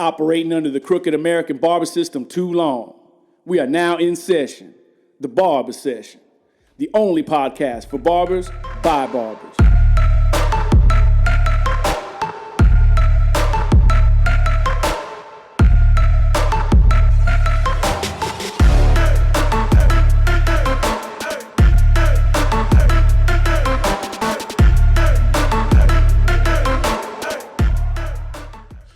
Operating under the crooked American barber system too long. We are now in session. The Barber Session. The only podcast for barbers by barbers.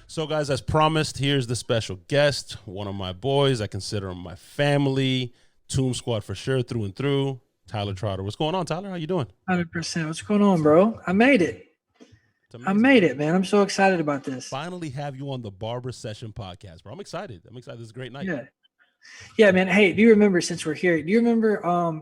So, guys, as promised, here's the special guest, one of my boys. I consider him my family, Tomb Squad for sure, through and through. Tyler Trotter. What's going on, Tyler? How you doing? 100%. What's going on, bro? I made it. I made it, man. I'm so excited about this. Finally have you on the Barber Session podcast, bro. I'm excited. This is a great night. Yeah, man. Hey, do you remember, since we're here, do you remember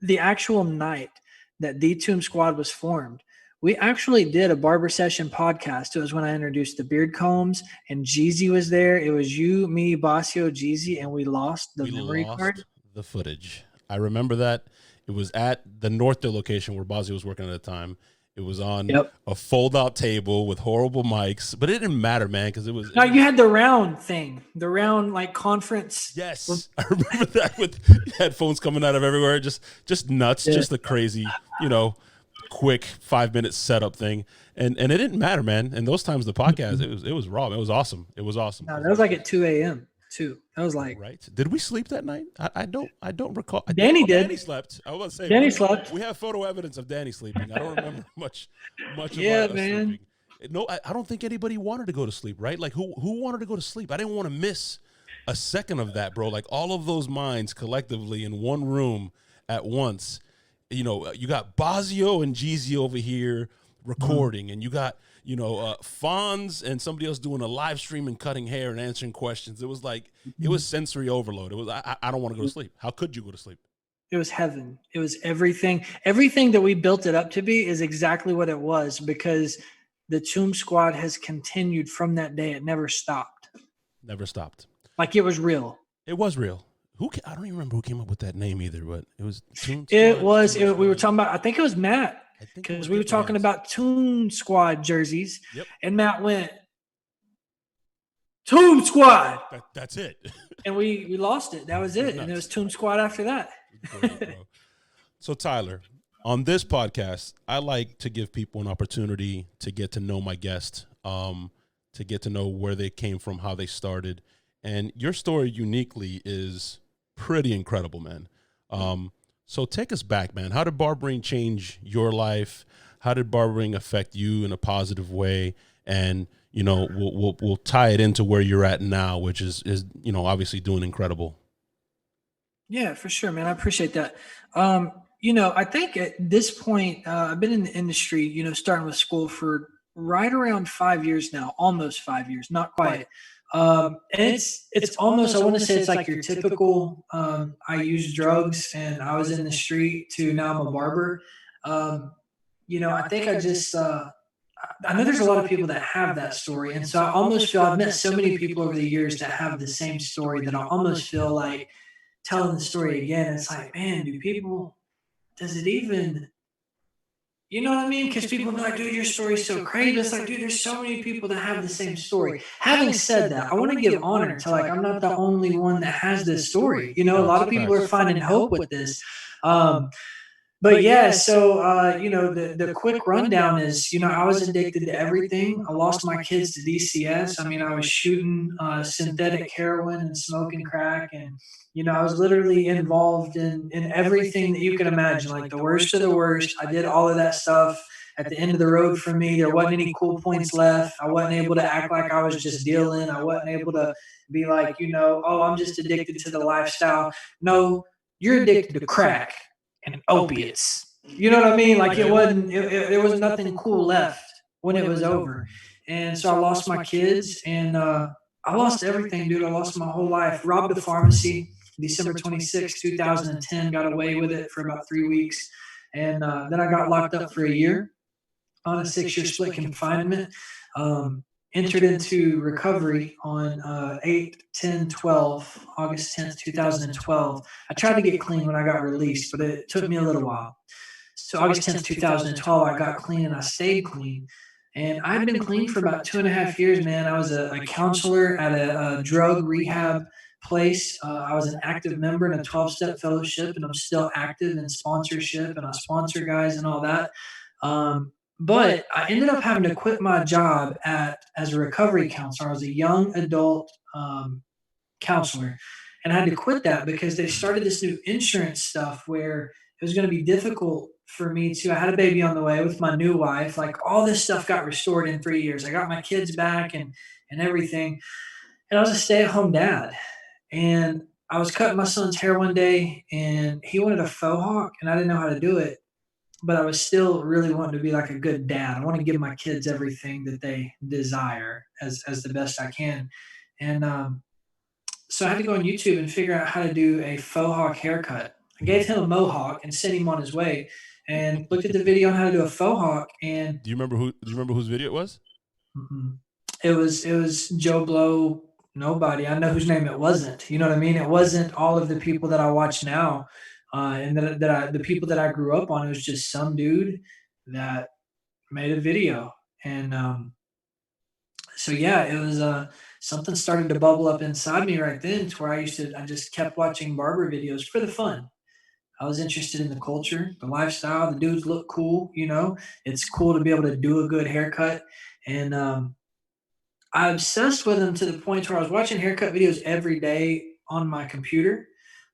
the actual night that the Tomb Squad was formed? We actually did a Barber Session podcast. It was when I introduced the beard combs, and Jeezy was there. It was you, me, Basio, Jeezy, and we lost the memory card. The footage. I remember that. It was at the Northdale location where Basio was working at the time. It was on a fold-out table with horrible mics, but it didn't matter, man, because it was. No, you had the round thing, the round like conference. Yes, I remember that with headphones coming out of everywhere, just nuts, just a crazy, quick 5-minute setup thing, and it didn't matter, man. And those times the podcast, it was raw. It was awesome. It was awesome. No, that was like at 2 a.m. too. That was like right. Did we sleep that night? I don't recall. Danny did. Danny slept. I was about to say Danny slept. We have photo evidence of Danny sleeping. I don't remember much yeah, about man. Sleeping. No, I don't think anybody wanted to go to sleep, right? Like who wanted to go to sleep? I didn't want to miss a second of that, bro. Like all of those minds collectively in one room at once. You got Basio and Jeezy over here recording, and you got, Fonz and somebody else doing a live stream and cutting hair and answering questions. It was like, it was sensory overload. It was, I don't want to go to sleep. How could you go to sleep? It was heaven. It was everything. Everything that we built it up to be is exactly what it was, because the Tomb Squad has continued from that day. It never stopped. Never stopped. Like it was real. It was real. I don't even remember who came up with that name either, but it was Tomb Squad. We were talking about, I think it was Matt, because we were talking about Tomb Squad jerseys. Yep. And Matt went, Tomb Squad. That's it. And we lost it. That was it. And it was Tomb Squad after that. So Tyler, on this podcast, I like to give people an opportunity to get to know my guest, to get to know where they came from, how they started. And your story uniquely is pretty incredible, man. So take us back, man. How did barbering change your life? How did barbering affect you in a positive way? And, we'll tie it into where you're at now, which is obviously doing incredible. Yeah, for sure, man. I appreciate that. I think at this point, I've been in the industry, starting with school for right around 5 years now, almost 5 years, not quite. And it's almost, I want to say it's like your typical, I used drugs and I was in the street to now I'm a barber. I think I know there's a lot of people that have that story. And so I almost feel I've met so many people over the years that have the same story that I almost feel like telling the story again. It's like, man, does it even, you know what I mean? Because people be like, dude, your story's so crazy. It's like, dude, there's so many people that have the same story. Having said that, I want to give honor to, like, I'm not the only one that has this story. A lot of people are finding hope with this. But yeah, so, the quick rundown is, I was addicted to everything. I lost my kids to DCS. I mean, I was shooting synthetic heroin and smoking crack. And, I was literally involved in everything that you can imagine, like the worst of the worst. I did all of that stuff. At the end of the road for me, there wasn't any cool points left. I wasn't able to act like I was just dealing. I wasn't able to be like, I'm just addicted to the lifestyle. No, you're addicted to crack and opiates. You know what I mean? Like there was nothing cool left when it was over. And so I lost my kids and I lost everything, dude. I lost my whole life. Robbed a pharmacy December 26, 2010, got away with it for about 3 weeks. And then I got locked up for a year on a 6-year split confinement. Entered into recovery on 8/10/12, August 10th, 2012. I tried to get clean when I got released, but it took me a little while. So August 10th, 2012, I got clean and I stayed clean. And I had been clean for about 2.5 years, man. I was a counselor at a drug rehab place. I was an active member in a 12-step fellowship, and I'm still active in sponsorship, and I sponsor guys and all that. But I ended up having to quit my job as a recovery counselor. I was a young adult counselor, and I had to quit that because they started this new insurance stuff where it was going to be difficult for me to. I had a baby on the way with my new wife. Like, all this stuff got restored in 3 years. I got my kids back and everything. And I was a stay-at-home dad. And I was cutting my son's hair one day, and he wanted a faux hawk, and I didn't know how to do it. But I was still really wanting to be like a good dad. I want to give my kids everything that they desire as the best I can. And so I had to go on YouTube and figure out how to do a faux hawk haircut. I gave him a mohawk and sent him on his way, and looked at the video on how to do a faux hawk. And Do you remember whose video it was? it was Joe Blow. Nobody. I know whose name it wasn't. You know what I mean? It wasn't all of the people that I watch now, and the people that I grew up on. It was just some dude that made a video, and so yeah, it was something started to bubble up inside me right then, to where I just kept watching barber videos for the fun. I was interested in the culture, the lifestyle. The dudes look cool, It's cool to be able to do a good haircut, and I obsessed with them to the point where I was watching haircut videos every day on my computer.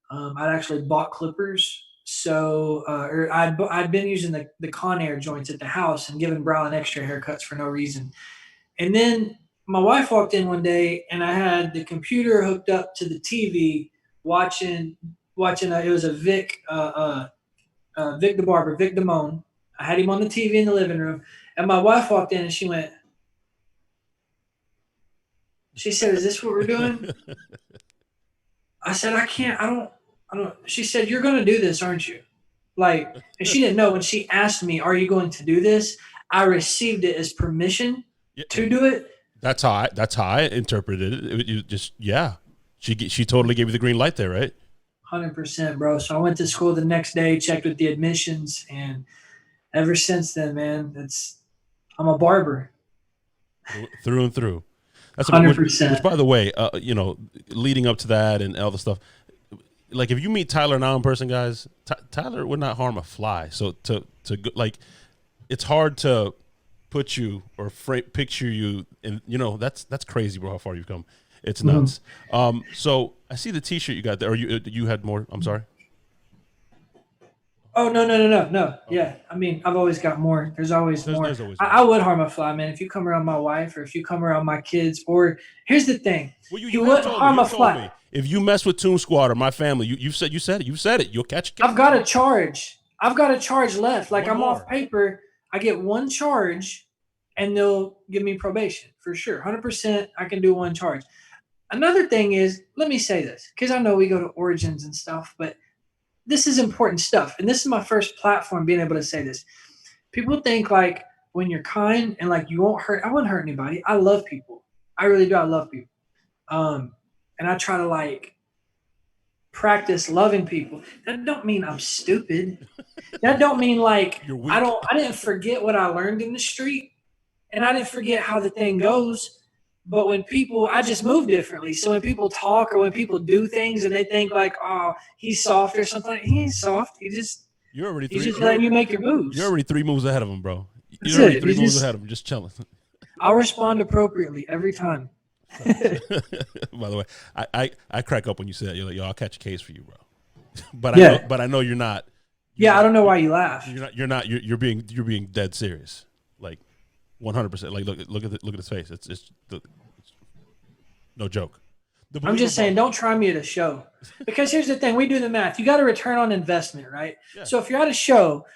I'd actually bought clippers, or I'd been using the Conair joints at the house and giving Browlin extra haircuts for no reason. And then my wife walked in one day, and I had the computer hooked up to the TV, watching. It was a Vic the Barber, Vic Damone. I had him on the TV in the living room, and my wife walked in, and she said, "Is this what we're doing?" I said, "I can't. I don't." She said, "You're going to do this, aren't you?" Like, and she didn't know when she asked me, "Are you going to do this?" I received it as permission to do it. That's how I interpreted it. You just, yeah. She totally gave you the green light there, right? 100%, bro. So I went to school the next day, checked with the admissions, and ever since then, man, I'm a barber. Through and through. That's 100%. Which, by the way, leading up to that and all the stuff, like, if you meet Tyler now in person, guys, Tyler would not harm a fly. So it's hard to put you or picture you, and that's crazy, bro. How far you've come. It's nuts. Mm-hmm. So I see the T-shirt you got there. Or you had more? I'm sorry. Oh, no. Okay. Yeah. I mean, I've always got more. There's always more. There's always more. I would harm a fly, man. If you come around my wife, or if you come around my kids, or here's the thing. Well, you wouldn't harm a fly. Me. If you mess with Toon Squad or my family, you said it. You'll catch a case. I've got a charge left. Like, I'm off paper. I get one charge, and they'll give me probation for sure. 100%. I can do one charge. Another thing is, let me say this, because I know we go to origins and stuff, but this is important stuff. And this is my first platform being able to say this. People think, like, when you're kind and, like, you won't hurt. I wouldn't hurt anybody. I love people. I really do. I love people. And I try to, like, practice loving people. That don't mean I'm stupid. That don't mean, like, I didn't forget what I learned in the street, and I didn't forget how the thing goes. But when I just move differently. So when people talk, or when people do things and they think, like, oh, he's soft or something, he ain't soft. He's just letting you make your moves. You're already 3 moves ahead of him, bro. You're already 3 moves ahead of him, just chilling. I'll respond appropriately every time. By the way, I crack up when you say that. You're like, yo, I'll catch a case for you, bro. But I know you're not. I don't know why you laugh. You're being dead serious. Like, 100%. Like, look at his face. It's no joke. I'm just saying, don't try me at a show, because here's the thing: we do the math. You got a return on investment, right? Yeah. So if you're at a show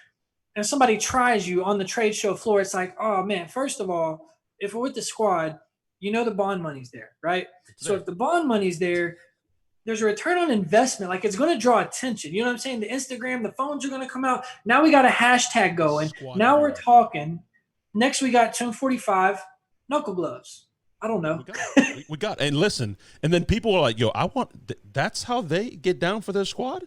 and somebody tries you on the trade show floor, it's like, oh man. First of all, if we're with the squad, the bond money's there, right? So if the bond money's there, there's a return on investment. Like, it's going to draw attention. You know what I'm saying? The Instagram, the phones are going to come out. Now we got a hashtag going. Now we're talking. Next, we got 245 knuckle gloves. I don't know. We got, and listen, and then people are like, yo, that's how they get down for their squad?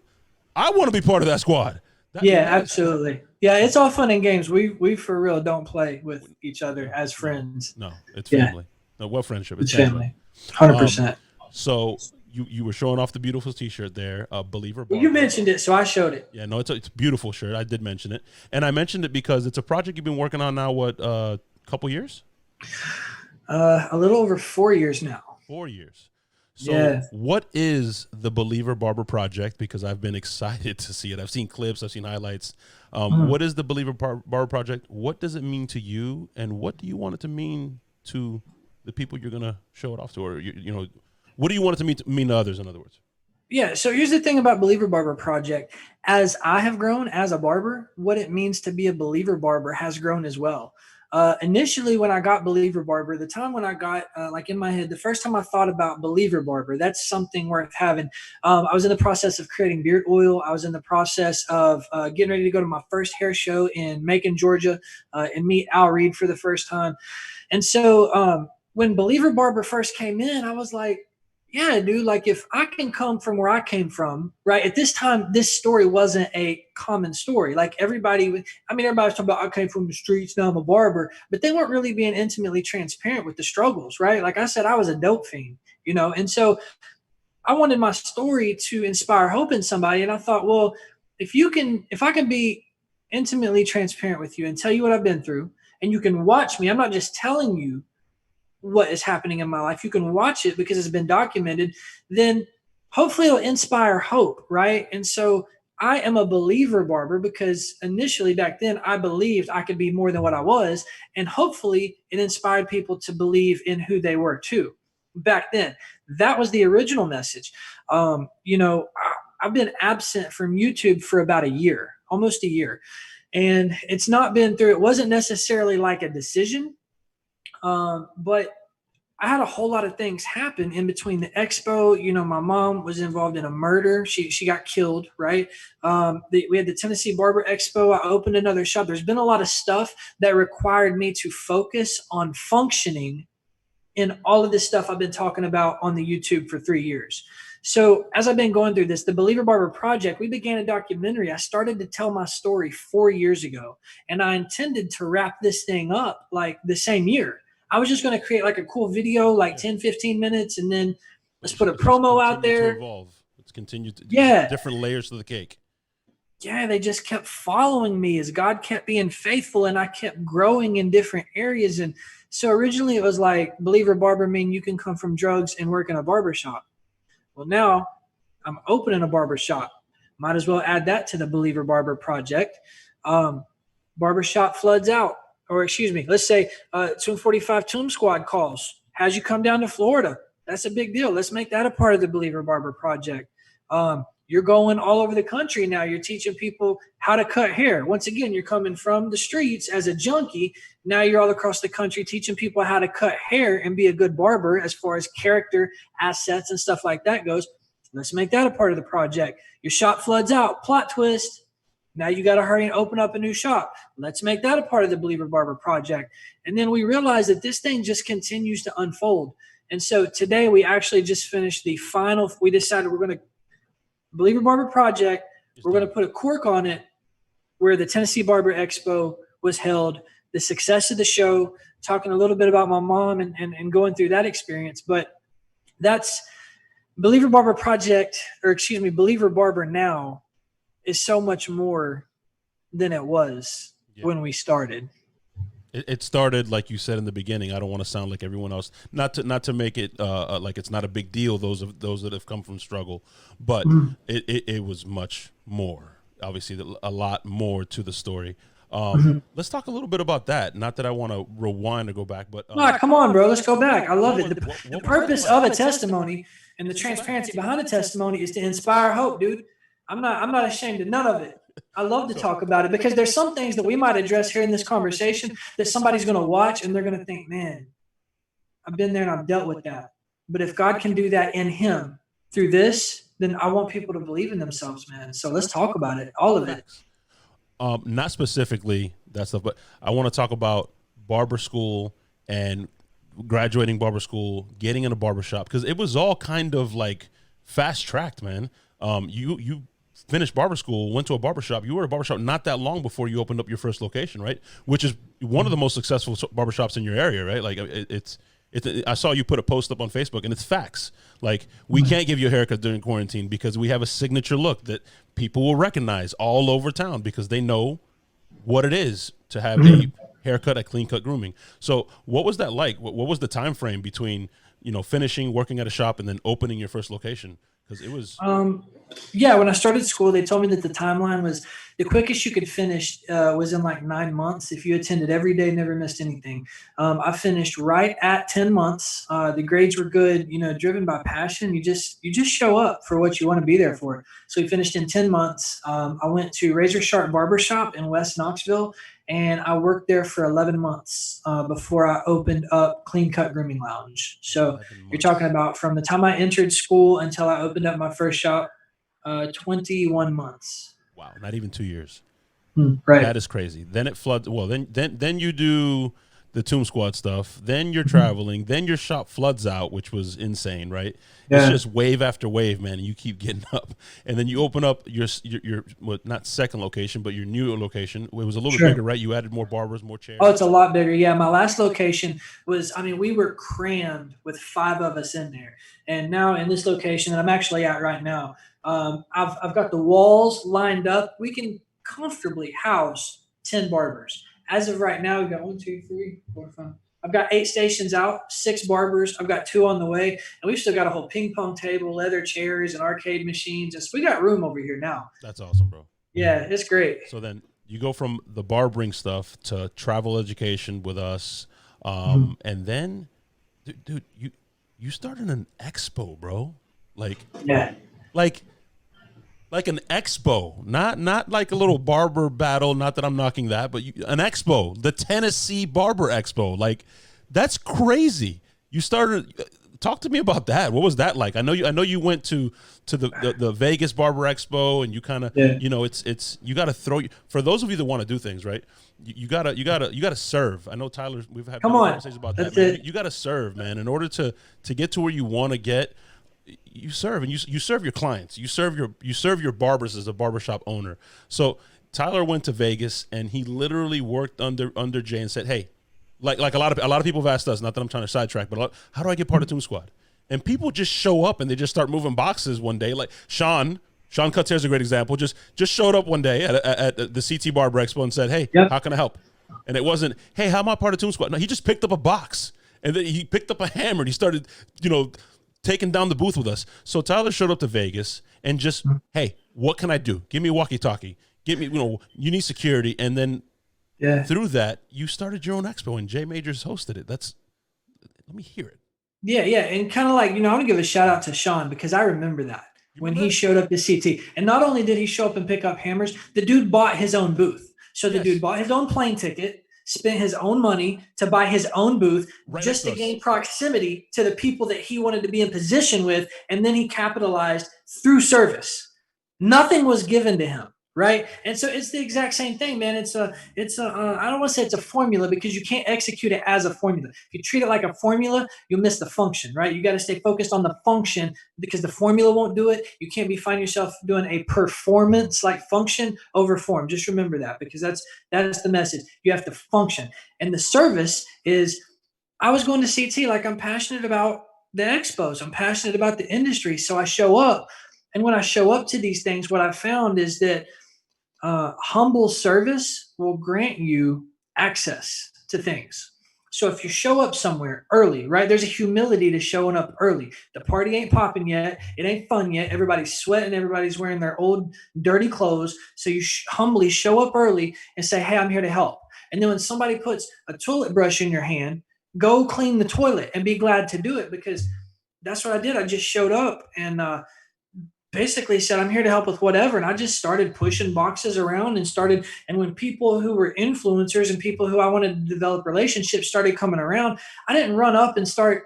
I want to be part of that squad. Yeah, absolutely. Yeah, it's all fun and games. We for real don't play with each other as friends. No, it's Yeah, family. No, what friendship? It's it's family. family. 100%. Um, so you were showing off the beautiful T-shirt there, Believer Well, you Barber. mentioned it, so I showed it. Yeah, no, it's a beautiful shirt. I did mention it, and I mentioned it because it's a project you've been working on now. What, couple years? A little over 4 years now. 4 years. So, Yeah. what is the Believer Barber project? Because I've been excited to see it. I've seen clips, I've seen highlights. What is the Believer Barber project? What does it mean to you, and what do you want it to mean to the people you're gonna show it off to, or you know, what do you want it to mean to others? In other words. Yeah, so here's the thing about Believer Barber Project. As I have grown as a barber, what it means to be a Believer Barber has grown as well. Initially, when I got Believer Barber, the time when I got like in my head, the first time I thought about Believer Barber, that's something worth having. I was in the process of creating beard oil. I was in the process of getting ready to go to my first hair show in Macon, Georgia, and meet Al Reed for the first time. And so when Believer Barber first came in, I was like, yeah, dude, like if I can come from where I came from, right? At this time, this story wasn't a common story. Like everybody was talking about I came from the streets, now I'm a barber, but they weren't really being intimately transparent with the struggles, right? Like I said, I was a dope fiend, and so I wanted my story to inspire hope in somebody. And I thought, well, if I can be intimately transparent with you and tell you what I've been through, and you can watch me, I'm not just telling you what is happening in my life. You can watch it because it's been documented, then hopefully it'll inspire hope, right? And so I am a believer barber because initially back then I believed I could be more than what I was. And hopefully it inspired people to believe in who they were too. Back then, that was the original message. I've been absent from YouTube for about a year, almost a year. And it wasn't necessarily like a decision. But I had a whole lot of things happen in between the expo. My mom was involved in a murder. She got killed, right? We had the Tennessee Barber Expo. I opened another shop. There's been a lot of stuff that required me to focus on functioning in all of this stuff I've been talking about on the YouTube for 3 years. So as I've been going through this, the Believer Barber Project, we began a documentary. I started to tell my story 4 years ago, and I intended to wrap this thing up like the same year. I was just going to create like a cool video, like 10, 15 minutes, and then let's put a promo out there. To evolve. It's continued to different layers to the cake. Yeah, they just kept following me as God kept being faithful, and I kept growing in different areas. And so originally it was like Believer Barber mean you can come from drugs and work in a barber shop. Well, now I'm opening a barber shop. Might as well add that to the Believer Barber Project. Barbershop floods out. Or excuse me, let's say 245 Tomb Squad calls. How'd you come down to Florida? That's a big deal. Let's make that a part of the Believer Barber Project. You're going all over the country now. You're teaching people how to cut hair. Once again, you're coming from the streets as a junkie. Now you're all across the country teaching people how to cut hair and be a good barber as far as character, assets, and stuff like that goes. Let's make that a part of the project. Your shop floods out. Plot twist. Now you got to hurry and open up a new shop. Let's make that a part of the Believer Barber Project. And then we realized that this thing just continues to unfold. And so today we actually just finished the final. We decided we're going to Believer Barber Project. We're going to put a cork on it where the Tennessee Barber Expo was held, the success of the show, talking a little bit about my mom and going through that experience. But that's Believer Barber Project, Believer Barber now is so much more than it was when we started. It started, like you said in the beginning. I don't want to sound like everyone else. Not to make it like it's not a big deal. Those that have come from struggle, but it was much more. Obviously, a lot more to the story. Let's talk a little bit about that. Not that I want to rewind or go back, but come on, bro. Let's go back. I love it. The purpose of a testimony and the transparency behind a testimony is to inspire hope, dude. I'm not ashamed of none of it. I love to talk about it because there's some things that we might address here in this conversation that somebody's going to watch and they're going to think, man, I've been there and I've dealt with that. But if God can do that in him through this, then I want people to believe in themselves, man. So let's talk about it, all of it. Not specifically that stuff, but I want to talk about barber school and graduating barber school, getting in a barber shop, because it was all kind of like fast tracked, man. You finished barber school, went to a barbershop. You were at a barbershop not that long before you opened up your first location, right? Which is one of the most successful barbershops in your area, right? Like it's I saw you put a post up on Facebook, and it's facts. Like, we can't give you a haircut during quarantine because we have a signature look that people will recognize all over town because they know what it is to have a haircut at Clean Cut Grooming. So what was that like? What was the time frame between, finishing, working at a shop, and then opening your first location? Because it was... Yeah, when I started school, they told me that the timeline was the quickest you could finish was in like 9 months if you attended every day, never missed anything. I finished right at 10 months. The grades were good, driven by passion. You just show up for what you want to be there for. So we finished in 10 months. I went to Razor Sharp Barber Shop in West Knoxville, and I worked there for 11 months before I opened up Clean Cut Grooming Lounge. So you're talking about from the time I entered school until I opened up my first shop, 21 months. Wow, not even 2 years. Right. That is crazy. Then it floods. Well, then you do the Tomb Squad stuff. Then you're traveling. Then your shop floods out, which was insane, right? Yeah. It's just wave after wave, man, and you keep getting up. And then you open up your not second location, but your new location. It was a little bit bigger, right? You added more barbers, more chairs. Oh, it's a lot bigger. Yeah, my last location was, we were crammed with 5 of us in there. And now in this location that I'm actually at right now, I've got the walls lined up. We can comfortably house 10 barbers. As of right now, we've got 1, 2, 3, 4, 5. I've got 8 stations out, 6 barbers. I've got 2 on the way, and we've still got a whole ping pong table, leather chairs, and arcade machines. We got room over here now. That's awesome, bro. Yeah, it's great. So then you go from the barbering stuff to travel education with us, and then, dude, you started an expo, bro. Like an expo, not like a little barber battle. Not that I'm knocking that, but an expo, the Tennessee Barber Expo. Like, that's crazy. You started. Talk to me about that. What was that like? I know you went to the Vegas Barber Expo, and you kind of it's you got to throw. For those of you that want to do things right, you gotta serve. I know Tyler. We've had conversations about that. Man. You got to serve, man, in order to get to where you want to get. You serve, and you serve your clients. You serve your barbers as a barbershop owner. So Tyler went to Vegas, and he literally worked under Jay and said, "Hey, like a lot of people have asked us. Not that I'm trying to sidetrack, but how do I get part of Tomb Squad?" And people just show up, and they just start moving boxes one day. Like Sean Cuts Hair is a great example. Just showed up one day at the CT Barber Expo and said, "Hey, how can I help?" And it wasn't, "Hey, how am I part of Tomb Squad?" No, he just picked up a box, and then he picked up a hammer, and he started, taking down the booth with us. So Tyler showed up to Vegas and just, "Hey, what can I do? Give me a walkie-talkie. Give me, you need security." And then through that, you started your own expo, and Jay Majors hosted it. Let me hear it. Yeah. And kind of like, I want to give a shout out to Sean, because I remember that when he showed up to CT. And not only did he show up and pick up hammers, the dude bought his own booth. So the dude bought his own plane ticket, spent his own money to buy his own booth just to gain proximity to the people that he wanted to be in position with. And then he capitalized through service. Nothing was given to him. Right. And so it's the exact same thing, man. It's I don't want to say it's a formula, because you can't execute it as a formula. If you treat it like a formula, you'll miss the function, right? You got to stay focused on the function, because the formula won't do it. You can't find yourself doing a performance like function over form. Just remember that, because that is the message. You have to function. And the service is, I was going to CT, like, I'm passionate about the expos. I'm passionate about the industry. So I show up. And when I show up to these things, what I found is that humble service will grant you access to things. So if you show up somewhere early, right, there's a humility to showing up early. The party ain't popping yet. It ain't fun yet. Everybody's sweating. Everybody's wearing their old dirty clothes. So you humbly show up early and say, "Hey, I'm here to help." And then when somebody puts a toilet brush in your hand, go clean the toilet and be glad to do it, because that's what I did. I just showed up and basically said, "I'm here to help with whatever." And I just started pushing boxes around and when people who were influencers and people who I wanted to develop relationships started coming around, I didn't run up and start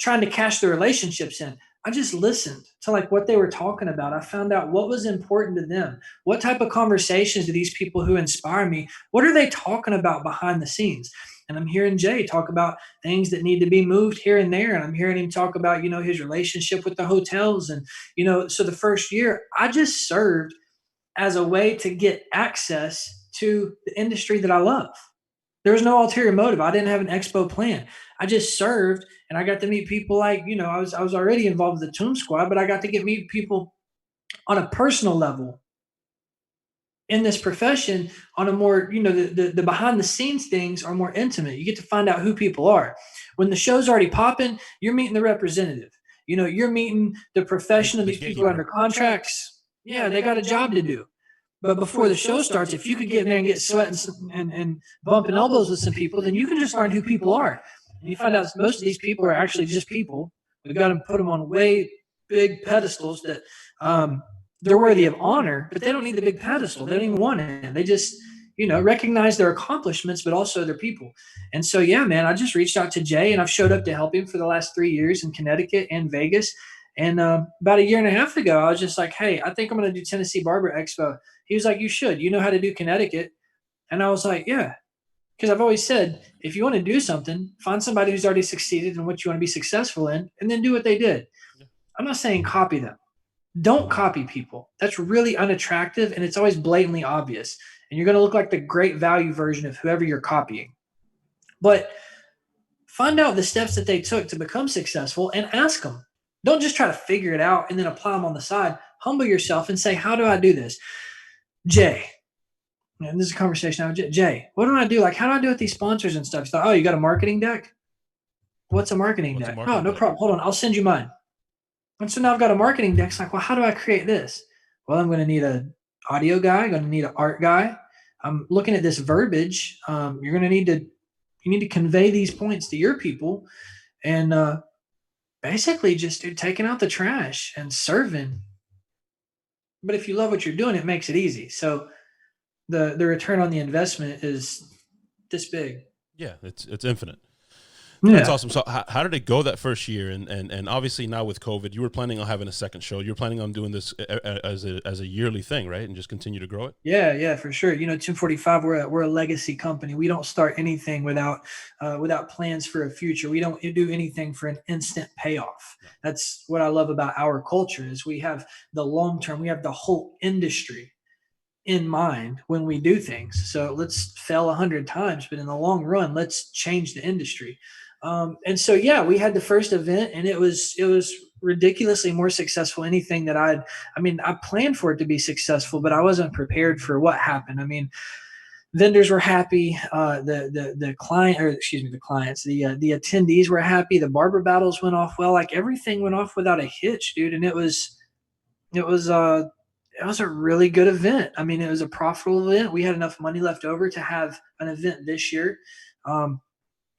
trying to cash the relationships in. I just listened to like what they were talking about. I found out what was important to them. What type of conversations do these people who inspire me, what are they talking about behind the scenes? And I'm hearing Jay talk about things that need to be moved here and there. And I'm hearing him talk about, his relationship with the hotels. And, so the first year I just served as a way to get access to the industry that I love. There was no ulterior motive. I didn't have an expo plan. I just served, and I got to meet people like, I was already involved with the Tomb Squad, but I got to meet people on a personal level in this profession on a more, the behind the scenes things are more intimate. You get to find out who people are. When the show's already popping, you're meeting the representative. You're meeting the professional. These people are under contracts. Yeah, they got a job to do. But before the show starts, if you could get in there and get sweating and bumping elbows with some people, then you can just learn who people are. And you find out most of these people are actually just people. We've got to put them on way big pedestals that they're worthy of honor, but they don't need the big pedestal. They don't even want it. They just, recognize their accomplishments, but also their people. And so, yeah, man, I just reached out to Jay, and I've showed up to help him for the last 3 years in Connecticut and Vegas. And about a year and a half ago, I was just like, hey, I think I'm going to do Tennessee Barber Expo. He was like, you should. You know how to do Connecticut. And I was like, yeah. Because I've always said, if you want to do something, find somebody who's already succeeded in what you want to be successful in, and then do what they did. I'm not saying copy them. Don't copy people. That's really unattractive, and it's always blatantly obvious. And you're going to look like the great value version of whoever you're copying. But find out the steps that they took to become successful and ask them. Don't just try to figure it out and then apply them on the side. Humble yourself and say, how do I do this? Jay, and this is a conversation I have. Jay, what do I do? Like, how do I do with these sponsors and stuff? He's like, oh, you got a marketing deck? What's a marketing deck? Oh, no problem. Hold on. I'll send you mine. And so now I've got a marketing deck. It's like, well, how do I create this? Well, I'm going to need an audio guy. I'm going to need an art guy. I'm looking at this verbiage. You're going to need to convey these points to your people, and basically just taking out the trash and serving. But if you love what you're doing, it makes it easy. So the return on the investment is this big. Yeah, it's infinite. Yeah. That's awesome. So how did it go that first year? And obviously now with COVID, you were planning on having a second show. You're planning on doing this as a yearly thing, right? And just continue to grow it? Yeah, for sure. 245, we're a legacy company. We don't start anything without plans for a future. We don't do anything for an instant payoff. That's what I love about our culture is we have the long term, we have the whole industry in mind when we do things. So let's fail 100 times, but in the long run, let's change the industry. And so, yeah, we had the first event, and it was ridiculously more successful. Anything that I planned for it to be successful, but I wasn't prepared for what happened. I mean, vendors were happy. The clients, the attendees were happy. The barber battles went off well. Like everything went off without a hitch, dude. And it was a really good event. I mean, it was a profitable event. We had enough money left over to have an event this year.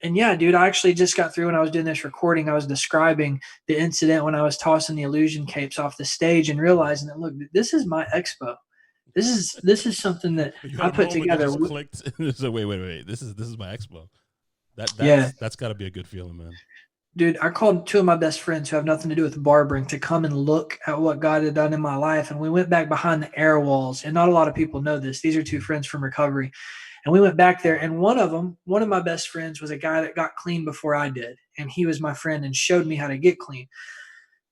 And yeah, dude, I actually just got through when I was doing this recording. I was describing the incident when I was tossing the illusion capes off the stage and realizing that, look, this is my expo. This is something that I put together. Clicked. So wait. This is my expo. That's got to be a good feeling, man. Dude, I called two of my best friends who have nothing to do with barbering to come and look at what God had done in my life. And we went back behind the air walls. And not a lot of people know this. These are two friends from recovery. And we went back there, and one of my best friends was a guy that got clean before I did. And he was my friend and showed me how to get clean.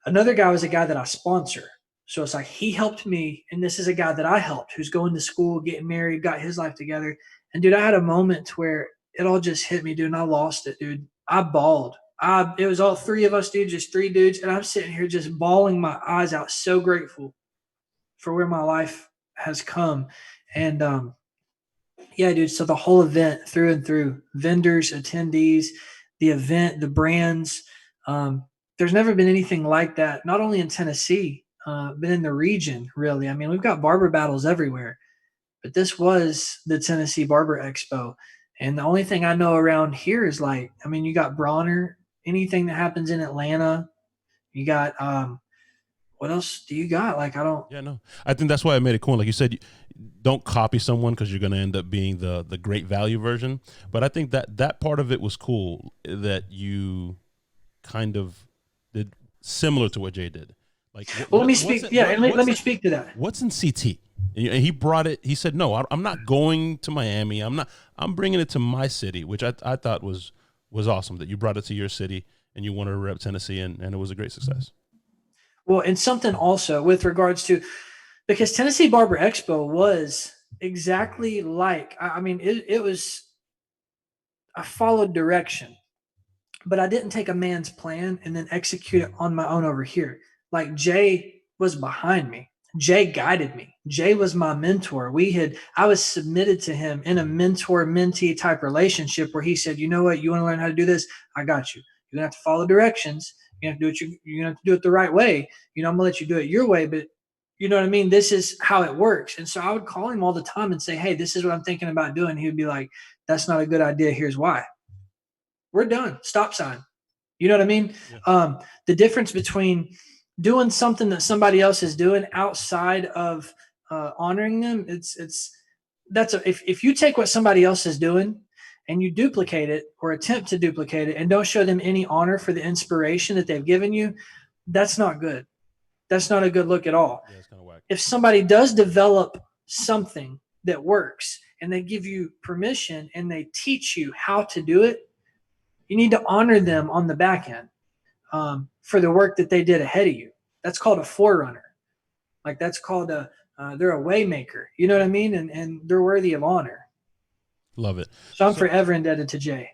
Another guy was a guy that I sponsor. So it's like he helped me, and this is a guy that I helped who's going to school, getting married, got his life together. And, dude, I had a moment where it all just hit me, dude, and I lost it, dude. I bawled. It was all three of us, dude, just three dudes. And I'm sitting here just bawling my eyes out, so grateful for where my life has come. And, yeah, dude. So the whole event through and through, vendors, attendees, the event, the brands, there's never been anything like that, not only in Tennessee, but in the region, really. I mean, we've got barber battles everywhere, but this was the Tennessee Barber Expo. And the only thing I know around here is you got Bronner, anything that happens in Atlanta, you got, what else do you got? I think that's why I made it cool. Like you said, don't copy someone because you're going to end up being the great value version. But I think that part of it was cool that you kind of did similar to what Jay did. Let me speak to that. What's in CT? And he brought it. He said, "No, I'm not going to Miami. I'm bringing it to my city," which I thought was awesome. That you brought it to your city and you wanted to rep Tennessee, and it was a great success. Well, and something also with regards to because Tennessee Barber Expo was exactly like, I mean, it was, I followed direction, but I didn't take a man's plan and then execute it on my own over here. Like Jay was behind me. Jay guided me. Jay was my mentor. I was submitted to him in a mentor mentee type relationship where he said, you know what, you want to learn how to do this? I got you. You're gonna have to follow directions. You have to do it. You're gonna have to do it the right way. I'm gonna let you do it your way, but you know what I mean? This is how it works. And so I would call him all the time and say, hey, this is what I'm thinking about doing. He would be like, that's not a good idea. Here's why. We're done. Stop sign. You know what I mean? Yeah. The difference between doing something that somebody else is doing outside of honoring them, if you take what somebody else is doing and you duplicate it or attempt to duplicate it and don't show them any honor for the inspiration that they've given you, that's not good. That's not a good look at all. Yeah, it's kind of whack. If somebody does develop something that works and they give you permission and they teach you how to do it, you need to honor them on the back end for the work that they did ahead of you. That's called a forerunner. Like that's called they're a way maker. You know what I mean? And they're worthy of honor. Love it. So I'm forever indebted to Jay.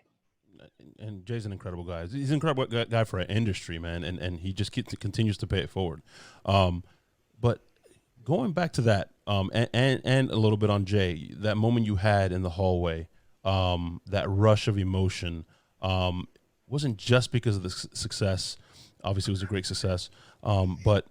And Jay's an incredible guy. He's an incredible guy for our industry, man. And he just continues to pay it forward. But going back to that, and a little bit on Jay, that moment you had in the hallway, that rush of emotion, wasn't just because of the success. Obviously, it was a great success. But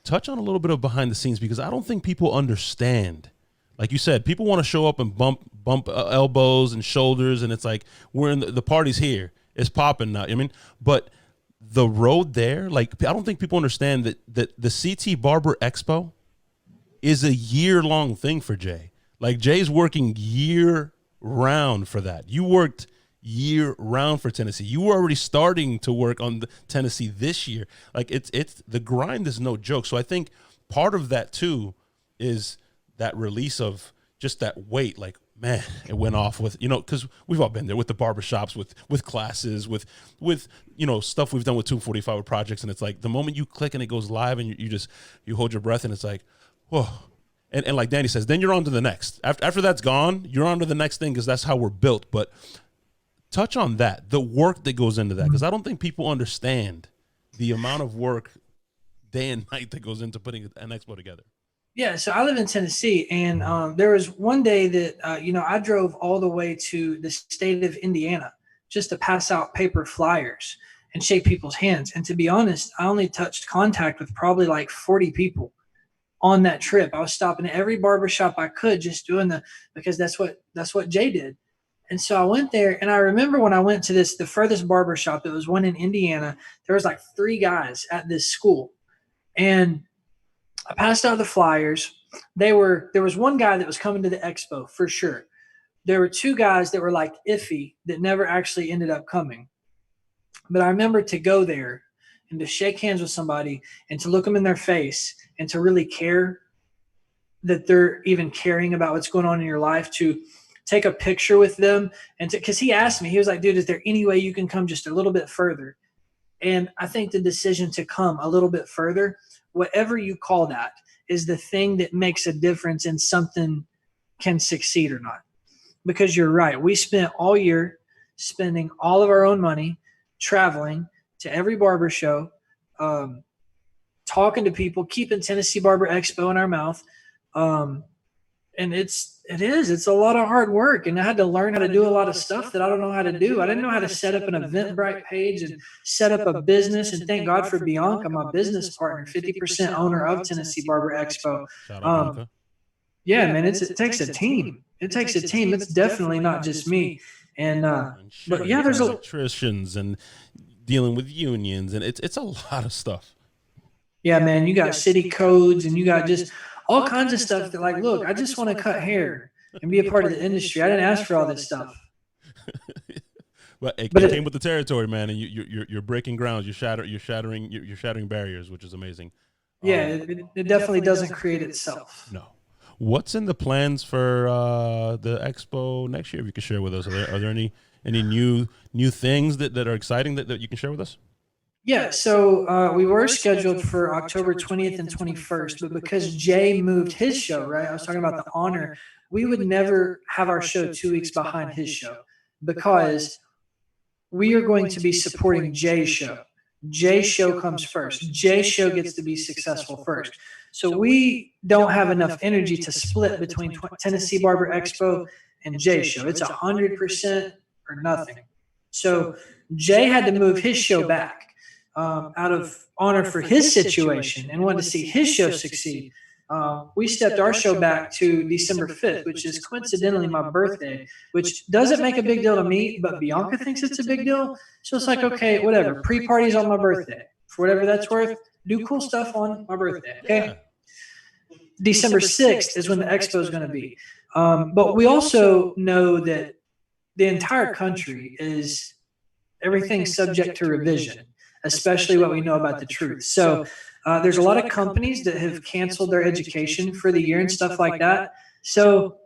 touch on a little bit of behind the scenes, because I don't think people understand. Like you said, people want to show up and bump elbows and shoulders, and it's like we're in the party's here. It's popping now. I mean, but the road there, like I don't think people understand that the CT Barber Expo is a year-long thing for Jay. Like Jay's working year-round for that. You worked year-round for Tennessee. You were already starting to work on the Tennessee this year. Like it's the grind is no joke. So I think part of that too is that release of just that weight. Like, man, it went off with, because we've all been there with the barbershops, with classes, with stuff we've done with 245 with projects, and it's like the moment you click and it goes live and you hold your breath and it's like, whoa. And like Danny says, then you're on to the next. After that's gone, you're on to the next thing because that's how we're built. But touch on that, the work that goes into that, because I don't think people understand the amount of work day and night that goes into putting an expo together. Yeah, so I live in Tennessee, and there was one day that, I drove all the way to the state of Indiana just to pass out paper flyers and shake people's hands. And to be honest, I only touched contact with probably like 40 people on that trip. I was stopping at every barbershop I could, just doing because that's what Jay did. And so I went there, and I remember when I went to the furthest barbershop, it was one in Indiana, there was like 3 guys at this school. And I passed out the flyers. There was one guy that was coming to the expo for sure. There were 2 guys that were like iffy that never actually ended up coming. But I remember to go there and to shake hands with somebody and to look them in their face and to really care that they're even caring about what's going on in your life, to take a picture with them. And because he asked me, he was like, dude, is there any way you can come just a little bit further? And I think the decision to come a little bit further, whatever you call that, is the thing that makes a difference in something can succeed or not. Because you're right. We spent all year spending all of our own money, traveling to every barber show, talking to people, keeping Tennessee Barber Expo in our mouth. And it's a lot of hard work. And I had to learn how to do a lot of stuff that I don't know how to do. I didn't know how to set up an Eventbrite page and set up a business. And thank God for Bianca, my business partner, 50% owner of Tennessee Barber Expo. Yeah, man, it takes a team. It takes a team. It's definitely not just me. And but yeah, there's electricians and dealing with unions, and it's a lot of stuff. Yeah, man, you got city codes, and you got just all kinds of stuff that, like, look, I just want to cut hair and be a part of the industry. I didn't ask for all this stuff. But it came with the territory, man, and you're breaking grounds. You're shattering barriers, which is amazing. Yeah, it definitely doesn't create itself. No. What's in the plans for the expo next year? If you could share with us, are there any new things that are exciting that you can share with us? Yeah, so we were scheduled for October 20th and 21st, but because Jay moved his show, right? I was talking about the honor. We would never have our show 2 weeks behind his show because we are going to be supporting Jay's show. Jay's show comes first. Jay's show gets to be successful first. So we don't have enough energy to split between Tennessee Barber Expo and Jay's show. It's 100% or nothing. So Jay had to move his show back out of honor for his situation and wanted to see his show succeed. We stepped our show back to December 5th, which is coincidentally my birthday, which doesn't make a big deal to me, but Bianca thinks it's a big deal. So it's like, okay, whatever. Pre-parties on my birthday. For whatever that's worth, do cool stuff on my birthday. Okay. December 6th is when the expo is going to be. But we also know that the entire country is everything subject to revision, especially what we know about the truth. So there's a lot of companies that have canceled their education for the year and stuff like that. So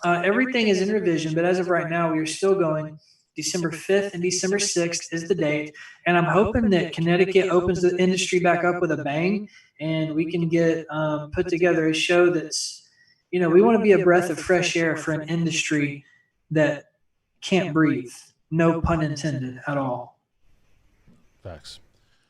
everything is in revision, but as of right now, we are still going. December 5th and December 6th is the date. And I'm hoping that Connecticut opens the industry back up with a bang and we can get put together a show that's, you know, we want to be a breath of fresh air for an industry that can't breathe. No pun intended at all. Facts.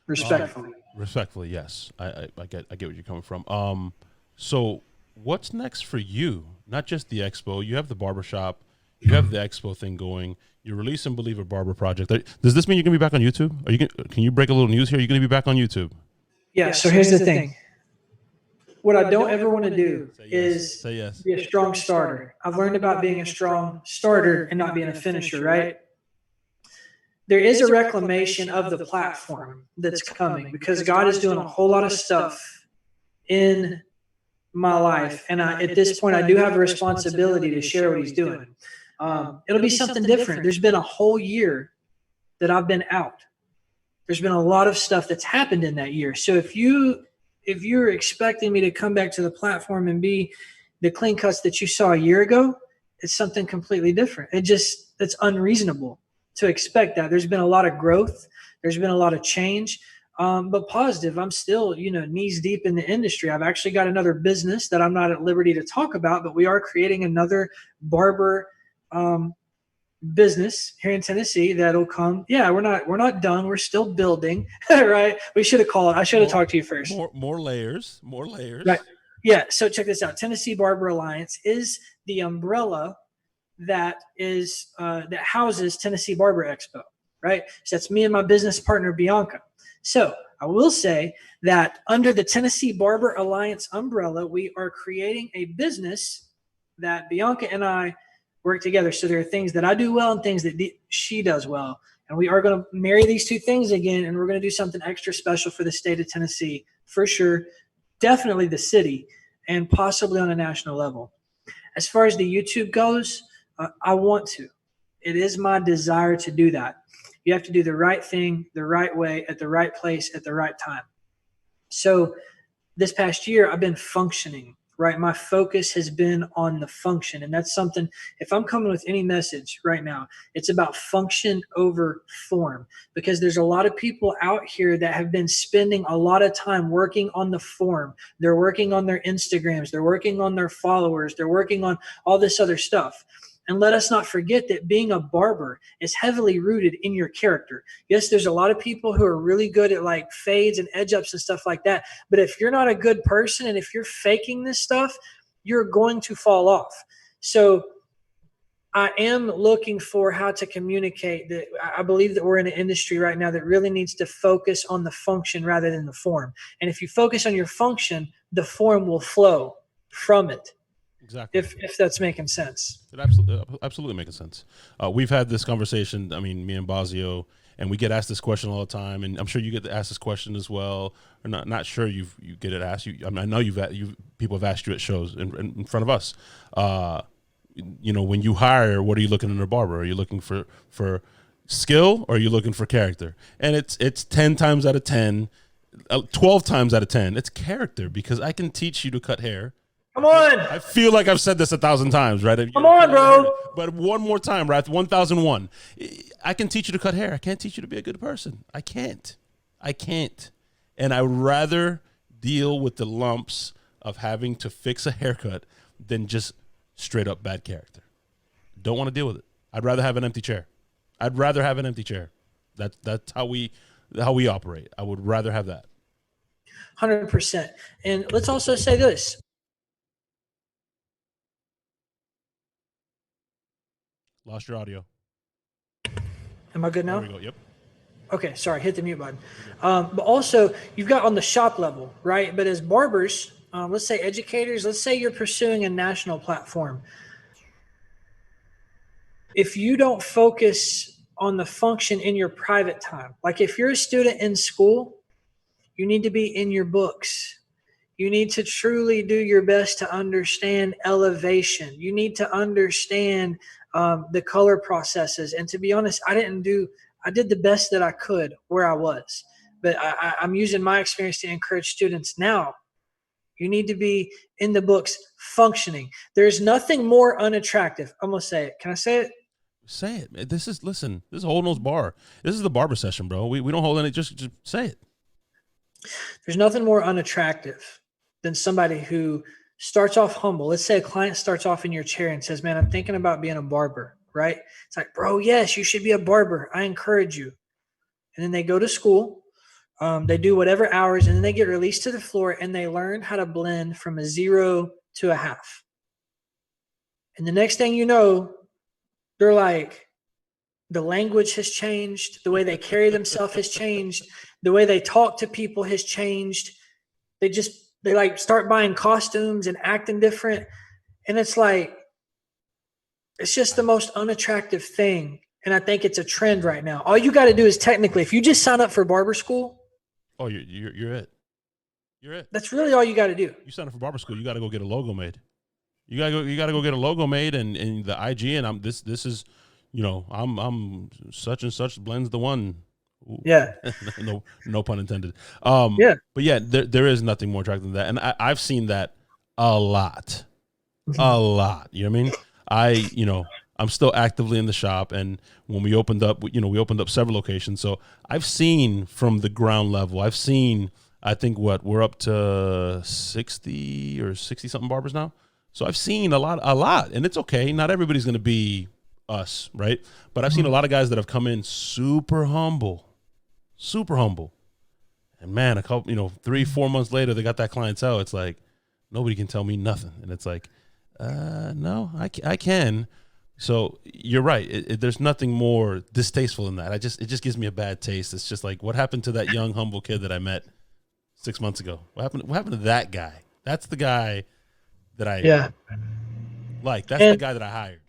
Respectfully. Respectfully, yes. I get where you're coming from. So what's next for you? Not just the expo. You have the barbershop. You have the expo thing going. You're releasing Believer Barber project. Does this mean you're gonna be back on YouTube? Can you break a little news here? Are you gonna be back on YouTube? Yeah. So here's the thing. What I don't ever want to do is yes. be a strong starter. I've learned about being a strong starter and not being a finisher, right? There is a reclamation of the platform that's coming because God is doing a whole lot of stuff in my life. And at this point, I do have a responsibility to share what he's doing. It'll be something different. There's been a whole year that I've been out. There's been a lot of stuff that's happened in that year. So if you're expecting me to come back to the platform and be the clean cuts that you saw a year ago, it's something completely different. It's unreasonable to expect that. There's been a lot of growth. There's been a lot of change, but positive. I'm still, knees deep in the industry. I've actually got another business that I'm not at liberty to talk about, but we are creating another barber business here in Tennessee that'll come. Yeah, we're not done. We're still building, right? We should have called. I should have talked to you first. More layers. Right. Yeah. So check this out. Tennessee Barber Alliance is the umbrella that houses Tennessee Barber Expo, right? So that's me and my business partner, Bianca. So I will say that under the Tennessee Barber Alliance umbrella, we are creating a business that Bianca and I work together. So there are things that I do well and things that she does well. And we are going to marry these two things again, and we're going to do something extra special for the state of Tennessee, for sure. Definitely the city, and possibly on a national level. As far as the YouTube goes, I want to. It is my desire to do that. You have to do the right thing, the right way, at the right place, at the right time. So this past year, I've been functioning, right? My focus has been on the function. And that's something, if I'm coming with any message right now, it's about function over form, because there's a lot of people out here that have been spending a lot of time working on the form. They're working on their Instagrams. They're working on their followers. They're working on all this other stuff. And let us not forget that being a barber is heavily rooted in your character. Yes, there's a lot of people who are really good at like fades and edge ups and stuff like that. But if you're not a good person and if you're faking this stuff, you're going to fall off. So I am looking for how to communicate that. I believe that we're in an industry right now that really needs to focus on the function rather than the form. And if you focus on your function, the form will flow from it. Exactly. If that's making sense. It absolutely making sense. We've had this conversation. I mean, me and Bazio, and we get asked this question all the time, and I'm sure you get asked this question as well. Or not sure you get it asked. I know people have asked you at shows in front of us. When you hire, what are you looking in a barber? Are you looking for skill, or are you looking for character? And it's 10 times out of 10, 12 times out of 10, it's character, because I can teach you to cut hair. Come on. I feel like I've said this 1,000 times, right? Come on, bro. But one more time, right? 1001. I can teach you to cut hair. I can't teach you to be a good person. I can't. I can't. And I would rather deal with the lumps of having to fix a haircut than just straight up bad character. Don't want to deal with it. I'd rather have an empty chair. That's how we operate. I would rather have that. 100%. And let's also say this. Lost your audio. Am I good now? There we go. Yep. Okay, sorry, hit the mute button. But also, you've got on the shop level, right? But as barbers, let's say educators, let's say you're pursuing a national platform. If you don't focus on the function in your private time, like if you're a student in school, you need to be in your books. You need to truly do your best to understand elevation. You need to understand the color processes. And to be honest, I did the best that I could where I was. But I'm using my experience to encourage students now. You need to be in the books functioning. There's nothing more unattractive. I'm going to say it. Can I say it? Say it. This is a whole nose bar. This is the barber session, bro. We don't hold any, just say it. There's nothing more unattractive than somebody who starts off humble. Let's say a client starts off in your chair and says, man, I'm thinking about being a barber, right? It's like, bro, yes, you should be a barber. I encourage you. And then they go to school. They do whatever hours, and then they get released to the floor, and they learn how to blend from a 0 to a half. And the next thing you know, they're like, the language has changed. The way they carry themselves has changed. The way they talk to people has changed. They like start buying costumes and acting different. And it's like, it's just the most unattractive thing. And I think it's a trend right now. All you got to do is technically, if you just sign up for barber school. Oh, you're it. You're it. That's really all you got to do. You sign up for barber school. You got to go get a logo made. You got to go get a logo made and the IG. And this is, I'm such and such blends the one. Ooh. Yeah. no pun intended. Yeah. But yeah, there is nothing more attractive than that. And I've seen that a lot. A lot. You know what I mean? I'm still actively in the shop, and when we opened up, we opened up several locations. So I've seen from the ground level. I think we're up to 60 or 60 something barbers now. So I've seen a lot, and it's okay. Not everybody's going to be us, right? But I've seen a lot of guys that have come in super humble. And man, a couple, 3-4 months later, they got that clientele. It's like, nobody can tell me nothing. And it's like, no, I can. So you're right. There's nothing more distasteful than that. It just gives me a bad taste. It's just like, what happened to that young, humble kid that I met 6 months ago? What happened to that guy? That's the guy that I like. That's the guy that I hired.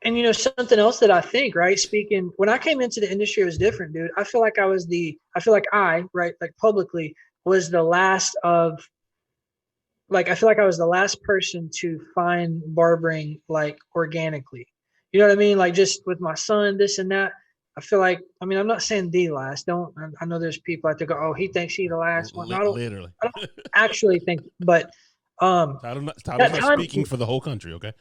And something else that I think, right? Speaking, when I came into the industry, it was different, dude. I feel like publicly was the last of, I feel like I was the last person to find barbering organically. You know what I mean? Like just with my son, this and that. I feel like, I'm not saying the last. I know there's people out there go, oh, he thinks he's the last one. Literally. I don't actually think, but Tyler's not speaking for the whole country, okay?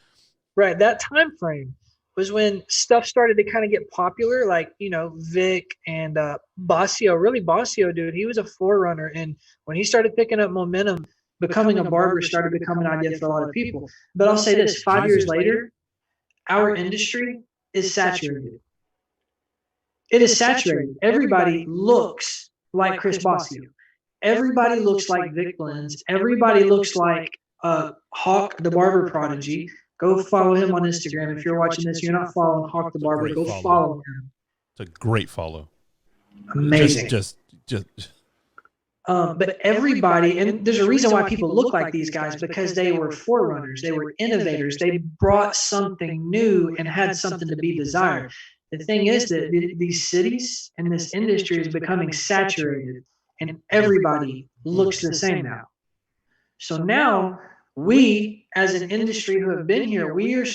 Right. That time frame was when stuff started to kind of get popular, like, Vic and Basio. Really, Basio, dude, he was a forerunner. And when he started picking up momentum, becoming a barber started becoming an idea for a lot of people. But I'll say this, 5 years later, our industry is saturated. It is saturated. Everybody looks like Chris Basio. Everybody looks like Vic Blends. Everybody looks like Hawk, the barber prodigy. Go follow him on Instagram. If you're watching this, you're not following Hawk the barber. Go follow him. It's a great follow. Amazing. Just. But everybody, and there's a reason why people look like these guys, because they were forerunners. They were innovators. They brought something new and had something to be desired. The thing is that these cities and this industry is becoming saturated, and everybody looks the same now. So now we, as an industry who have been here, we've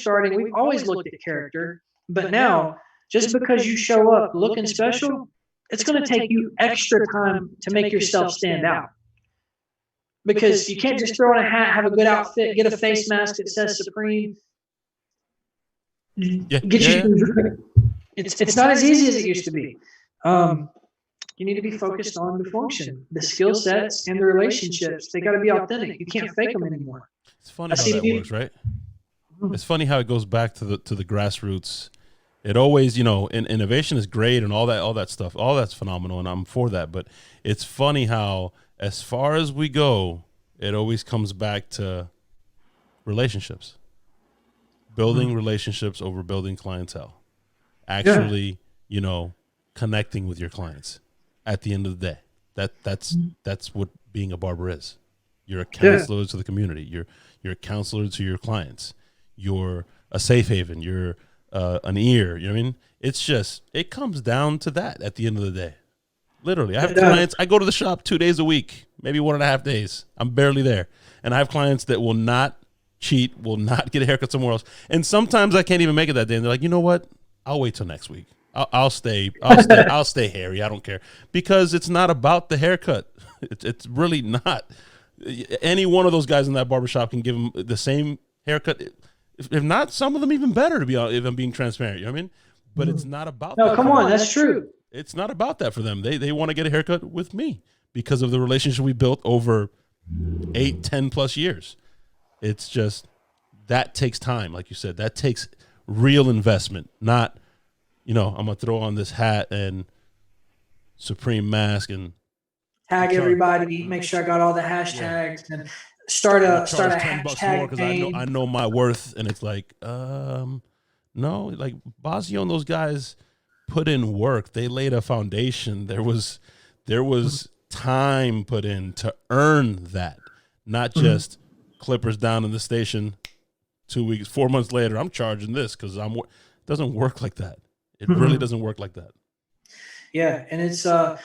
always looked at character, but now just because you show up looking special, it's going to take you extra time to make yourself stand out. Because you can't just throw on a hat, have a good outfit, get a face mask that says Supreme. It's not as easy as it used to be. You need to be focused on the function, the skill sets, and the relationships. They got to be authentic. You can't fake them anymore. It's funny how that works, right? It's funny how it goes back to the grassroots. It always, innovation is great and all that stuff. All that's phenomenal, and I'm for that. But it's funny how, as far as we go, it always comes back to relationships. Building relationships over building clientele. Actually, connecting with your clients at the end of the day. That's what being a barber is. You're a counselor to the community. You're a counselor to your clients. You're a safe haven. You're an ear. You know what I mean? It's just, it comes down to that at the end of the day. Literally, I have clients. I go to the shop 2 days a week, maybe 1.5 days. I'm barely there. And I have clients that will not cheat, will not get a haircut somewhere else. And sometimes I can't even make it that day. And they're like, you know what? I'll wait till next week. I'll stay hairy. I don't care, because it's not about the haircut. It's really not. Any one of those guys in that barbershop can give them the same haircut. If not, some of them even better, to be honest, if I'm being transparent. You know what I mean? But it's not about that. No, come on, that's true. It's not about that for them. They want to get a haircut with me because of the relationship we built over 8, 10 plus years. It's just, that takes time. Like you said, that takes real investment, not, I'm going to throw on this hat and Supreme mask and tag everybody, make sure I got all the hashtags, and start a hashtag because I know my worth. And it's like, no, like Basio and those guys put in work. They laid a foundation. There was time put in to earn that, not just clippers down in the station 2 weeks, 4 months later, I'm charging this because it doesn't work like that. It really doesn't work like that. Yeah. And it's, the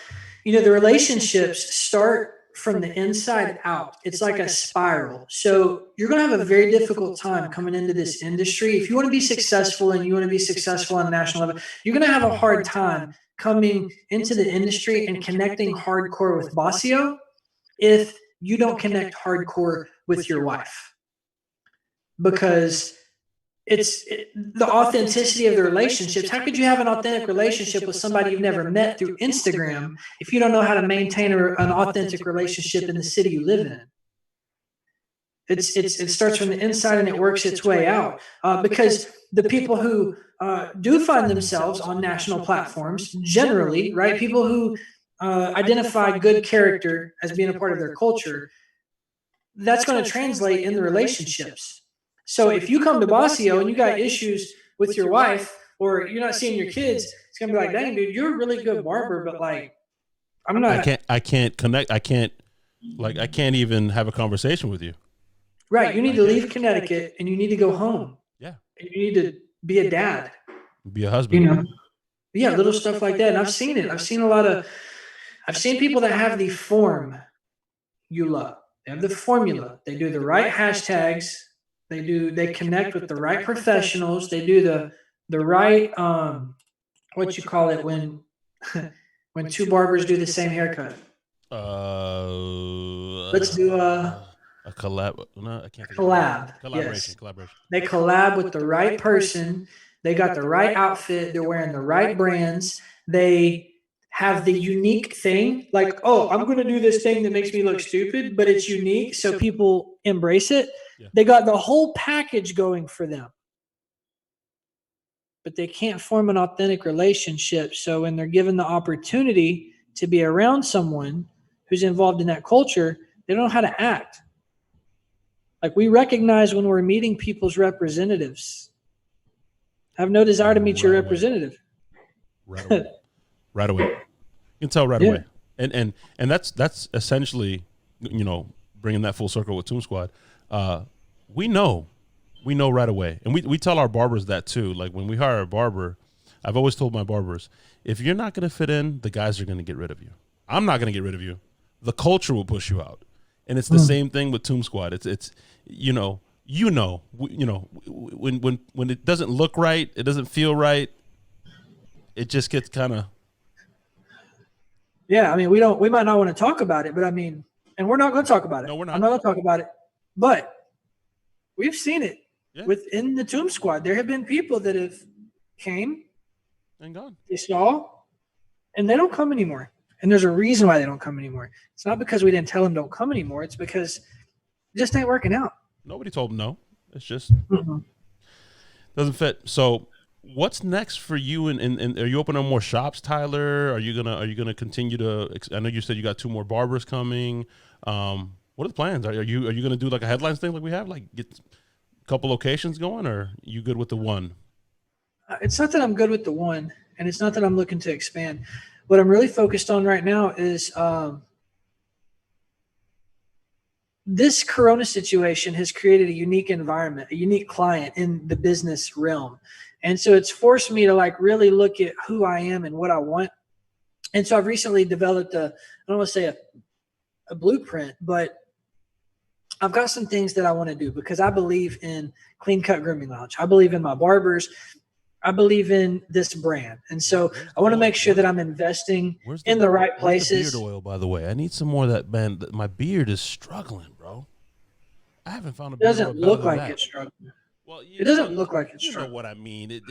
relationships start from the inside out. It's like a spiral. So you're going to have a very difficult time coming into this industry. If you want to be successful and you want to be successful on the national level, you're going to have a hard time coming into the industry and connecting hardcore with Basio if you don't connect hardcore with your wife. Because it's the authenticity of the relationships. How could you have an authentic relationship with somebody you've never met through Instagram if you don't know how to maintain an authentic relationship in the city you live in? It starts from the inside and it works its way out. Because the people who do find themselves on national platforms, generally, right? People who identify good character as being a part of their culture, that's going to translate in the relationships. So if you come to Basio and you got issues with your wife or you're not seeing your kids, it's going to be like, dang, dude, you're a really good barber, but like, I'm not. I can't connect. I can't even have a conversation with you. Right. You need to leave Connecticut and you need to go home. Yeah. And you need to be a dad. Be a husband. Yeah, little stuff like that. And I've seen it. I've seen people that have the form you love. They have the formula. They do the right hashtags. They connect with the right professionals. They do the right, what you call it when two barbers do the same haircut. Let's do a collab. No, I can't. Collaboration. They collab with the right person. They got the right outfit. They're wearing the right brands. They have the unique thing. Like, oh, I'm going to do this thing that makes me look stupid, but it's unique, so people embrace it. Yeah. They got the whole package going for them. But they can't form an authentic relationship. So when they're given the opportunity to be around someone who's involved in that culture, they don't know how to act. Like, we recognize when we're meeting people's representatives. I have no desire to meet your representative. Right away. You can tell right away. And that's essentially, bringing that full circle with Tomb Squad. We know right away. And we tell our barbers that too. Like, when we hire a barber, I've always told my barbers, if you're not going to fit in, the guys are going to get rid of you. I'm not going to get rid of you. The culture will push you out. And it's the same thing with Tomb Squad. It's when it doesn't look right, it doesn't feel right, it just gets kind of. Yeah, I mean, we might not want to talk about it, but I mean, and we're not going to talk about it. No, we're not. I'm not going to talk about it, but we've seen it within the Tomb Squad. There have been people that have came and gone. They saw, and they don't come anymore. And there's a reason why they don't come anymore. It's not because we didn't tell them don't come anymore. It's because it just ain't working out. Nobody told them no. It's just doesn't fit. So what's next for you? And are you opening more shops, Tyler? Are you gonna continue to? I know you said you got 2 more barbers coming. What are the plans? Are you gonna do like a headlines thing like we have, like get a couple locations going, or are you good with the one? It's not that I'm good with the one, and it's not that I'm looking to expand. What I'm really focused on right now is this Corona situation has created a unique environment, a unique client in the business realm. And so it's forced me to like really look at who I am and what I want. And so I've recently developed I don't want to say a blueprint, but I've got some things that I want to do because I believe in Clean Cut Grooming Lounge. I believe in my barbers. I believe in this brand. And so I want to make sure that I'm investing in the right places. The beard oil, by the way. I need some more of that, man. My beard is struggling, bro. I haven't found a beard oil. It doesn't look like it's struggling. Well, it doesn't look like it's struggling. You know what I mean.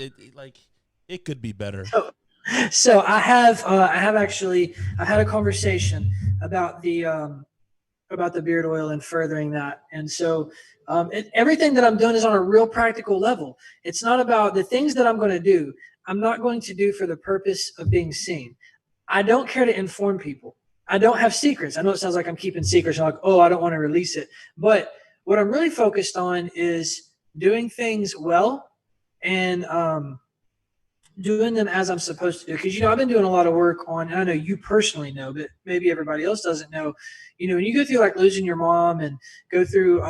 It could be better. So I have actually had a conversation about the beard oil and furthering that. And so everything that I'm doing is on a real practical level. It's not about the things that I'm going to do. I'm not going to do for the purpose of being seen. I don't care to inform people. I don't have secrets. I know it sounds like I'm keeping secrets. I'm like, oh, I don't want to release it. But what I'm really focused on is doing things well and doing them as I'm supposed to do. Because, I've been doing a lot of work on, and I know you personally know, but maybe everybody else doesn't know, when you go through like losing your mom and go through,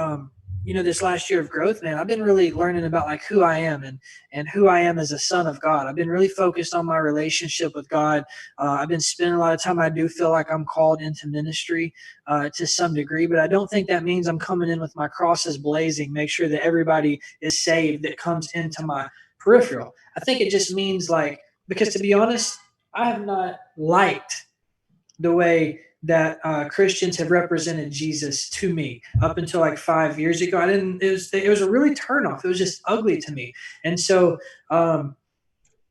this last year of growth, man, I've been really learning about like who I am and who I am as a son of God. I've been really focused on my relationship with God. I've been spending a lot of time. I do feel like I'm called into ministry to some degree, but I don't think that means I'm coming in with my crosses blazing, make sure that everybody is saved that comes into my peripheral. I think it just means because to be honest, I have not liked the way that Christians have represented Jesus to me up until like 5 years ago. It was a really turnoff. It was just ugly to me. And so I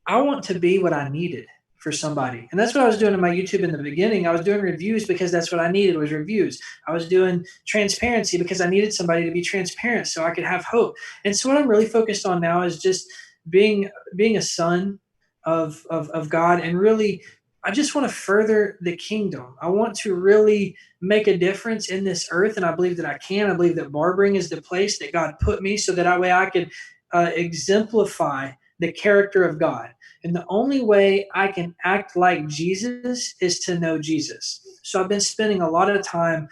want to be what I needed for somebody. And that's what I was doing in my YouTube in the beginning. I was doing reviews because that's what I needed was reviews. I was doing transparency because I needed somebody to be transparent so I could have hope. And so what I'm really focused on now is just being a son of God, and really I just want to further the kingdom. I want to really make a difference in this earth, and I believe that I can. I believe that barbering is the place that God put me so that way I could exemplify the character of God. And the only way I can act like Jesus is to know Jesus. So I've been spending a lot of time